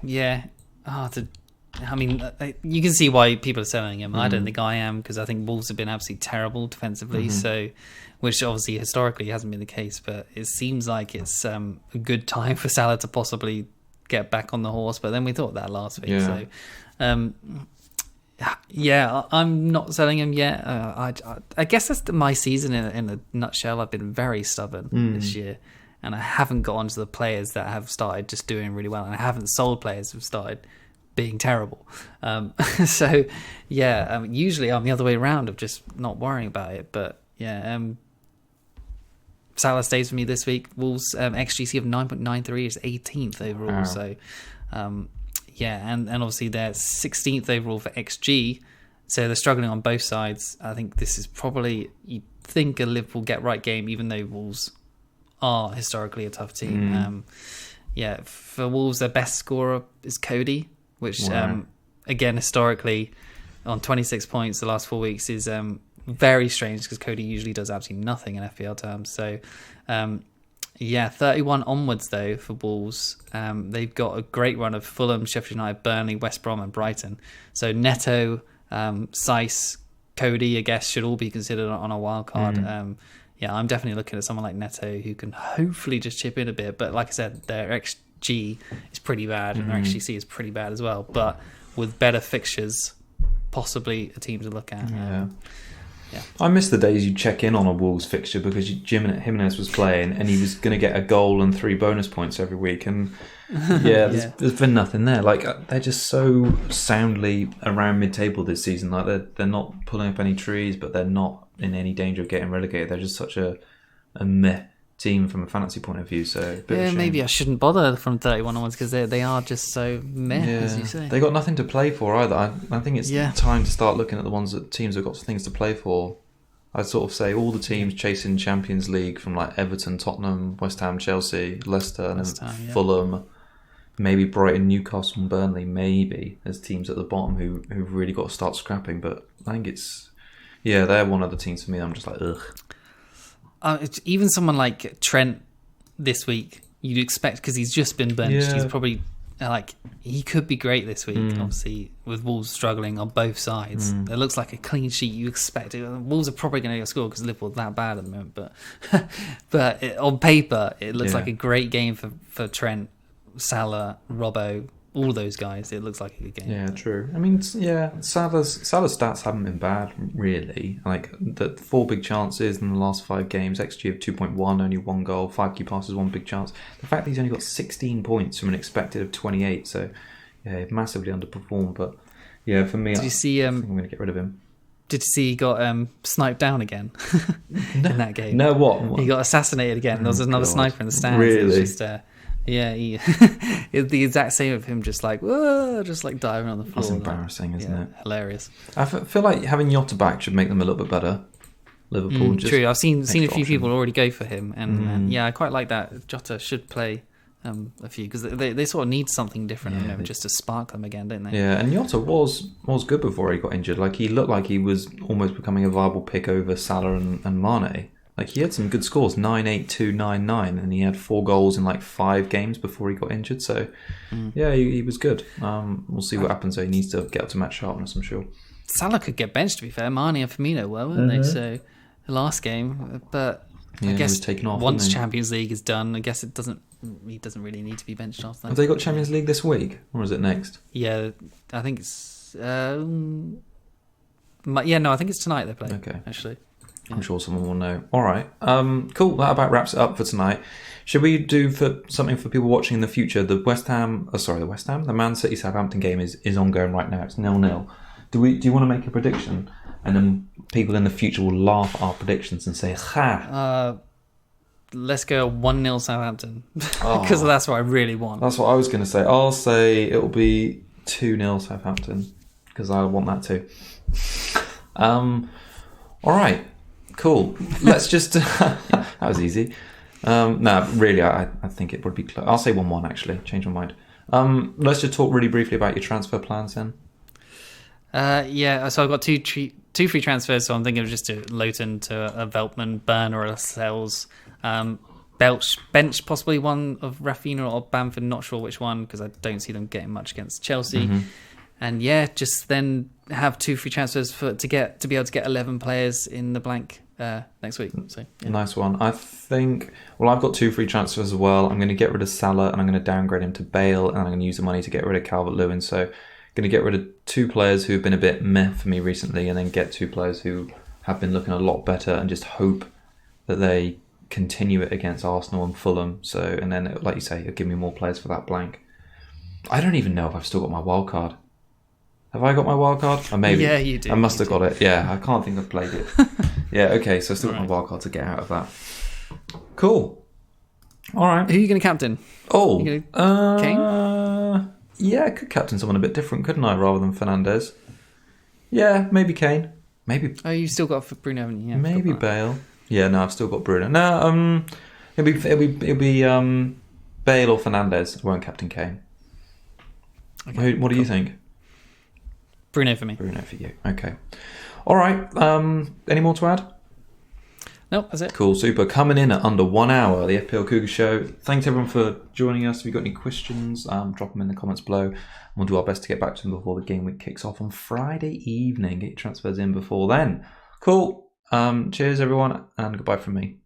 Yeah, I mean, you can see why people are selling him. I don't think I am, because I think Wolves have been absolutely terrible defensively. So, which obviously historically hasn't been the case, but it seems like it's a good time for Salah to possibly get back on the horse. But then we thought that last week. Yeah. So, yeah, I'm not selling him yet. I guess that's my season in a nutshell. I've been very stubborn this year, and I haven't got onto the players that have started just doing really well, and I haven't sold players who've started being terrible. So yeah, usually I'm the other way around of just not worrying about it. But yeah, Salah stays for me this week. Wolves XGC of 9.93 is 18th overall. Wow. So yeah, and obviously they're 16th overall for XG. So they're struggling on both sides. I think this is probably, you think, a Liverpool get right game, even though Wolves are historically a tough team. Yeah, for Wolves, their best scorer is Cody, which again, historically, on 26 points the last 4 weeks is very strange, because Cody usually does absolutely nothing in FPL terms. So yeah, 31 onwards though for Wolves. They've got a great run of Fulham, Sheffield United, Burnley, West Brom and Brighton. So Neto, Seiss, Cody, I guess, should all be considered on a wild card. Yeah, I'm definitely looking at someone like Neto who can hopefully just chip in a bit. But like I said, their XG is pretty bad, and their XGC is pretty bad as well. But with better fixtures, possibly a team to look at. Yeah. I miss the days you check in on a Wolves fixture, because Jim Jimenez was playing and he was going to get a goal and 3 bonus points every week, and there's been nothing there. Like, they're just so soundly around mid-table this season. Like, they're not pulling up any trees, but they're not in any danger of getting relegated. They're just such a meh team from a fantasy point of view. So maybe I shouldn't bother from 31 onwards, because they are just so meh, as you say. They got nothing to play for either. I think it's time to start looking at the ones that teams have got things to play for. I'd sort of say all the teams chasing Champions League, from like Everton, Tottenham, West Ham, Chelsea, Leicester, and Fulham, maybe Brighton, Newcastle and Burnley, maybe as teams at the bottom who've really got to start scrapping. But I think they're one of the teams for me. I'm just like, ugh. Even someone like Trent this week, you'd expect, because he's just been benched. He's probably he could be great this week. Obviously, with Wolves struggling on both sides, it looks like a clean sheet. You expect it. Wolves are probably going to get a score because Liverpool's that bad at the moment. But on paper, it looks like a great game for Trent, Salah, Robbo, all those guys, it looks like a good game. Yeah, true. I mean, Salah's stats haven't been bad, really. Like, the 4 big chances in the last 5 games, XG of 2.1, only 1 goal, 5 key passes, 1 big chance. The fact that he's only got 16 points from an expected of 28, so, yeah, massively underperformed. But, yeah, for me, I think I'm going to get rid of him. Did you see he got sniped down again in that game? No, what? He got assassinated again. There was another sniper in the stands. Really? It's just, it's the exact same of him, just like, whoa, just like diving on the floor. That's embarrassing, isn't it? Hilarious. I feel like having Jota back should make them a little bit better. Liverpool. True, I've seen a few people already go for him, and I quite like that. Jota should play a few because they sort of need something different just to spark them again, don't they? Yeah, and Jota was good before he got injured. Like, he looked like he was almost becoming a viable pick over Salah and Mane. Like, he had some good scores, 9-8-2, 9-9, and he had 4 goals in like 5 games before he got injured. So, yeah, he was good. We'll see what happens. So he needs to get up to match sharpness, I'm sure. Salah could get benched, to be fair. Mane and Firmino were, weren't they? So, the last game, but I guess taken off, once Champions League is done, I guess he doesn't really need to be benched after that. Have they got Champions League this week, or is it next? Yeah, I think it's. I think it's tonight they're playing. Okay, actually. Yeah. I'm sure someone will know. All right, cool. That about wraps it up for tonight. Should we do something for people watching in the future? The Man City Southampton game is ongoing right now. It's 0-0. Do you want to make a prediction, and then people in the future will laugh at our predictions and say, "Ha." Let's go 1-0 Southampton because that's what I really want. That's what I was going to say. I'll say it'll be 2-0 Southampton because I want that too. All right, cool. Let's just that was easy. Really, I think it would be close. I'll say 1-1 actually. Change my mind. Let's just talk really briefly about your transfer plans then. So I've got two free transfers, so I'm thinking of just to Lowton to a Veltman, Burn or a Lascelles. Bench possibly one of Rafinha or Bamford, not sure which one because I don't see them getting much against Chelsea. Mm-hmm. And just then have 2 free transfers to be able to get 11 players in the blank next week. So Nice one. I think I've got 2 free transfers as well. I'm going to get rid of Salah and I'm going to downgrade him to Bale, and I'm going to use the money to get rid of Calvert-Lewin. So I'm going to get rid of 2 players who have been a bit meh for me recently, and then get 2 players who have been looking a lot better, and just hope that they continue it against Arsenal and Fulham. So, and then, like you say, it'll give me more players for that blank. I don't even know if I've still got my wild card. Have I got my wild card? Or maybe. Yeah, you do. I must have got it. Yeah, I can't think I've played it. Yeah, okay, so I still got my wild card to get out of that. Cool. All right. Who are you going to captain? Oh, Kane? Yeah, I could captain someone a bit different, couldn't I, rather than Fernandes? Yeah, maybe Kane. Maybe. Oh, you've still got Bruno, haven't you? Yeah, maybe Bale. Yeah, no, I've still got Bruno. No, it'll be Bale or Fernandes. I won't captain Kane. Okay, what do you think? Bruno for me. Bruno for you. Okay. All right. Any more to add? Nope, that's it. Cool, super. Coming in at under 1 hour, the FPL Cougars show. Thanks everyone for joining us. If you've got any questions, drop them in the comments below. We'll do our best to get back to them before the game week kicks off on Friday evening. Get your transfers in before then. Cool. Cheers everyone, and goodbye from me.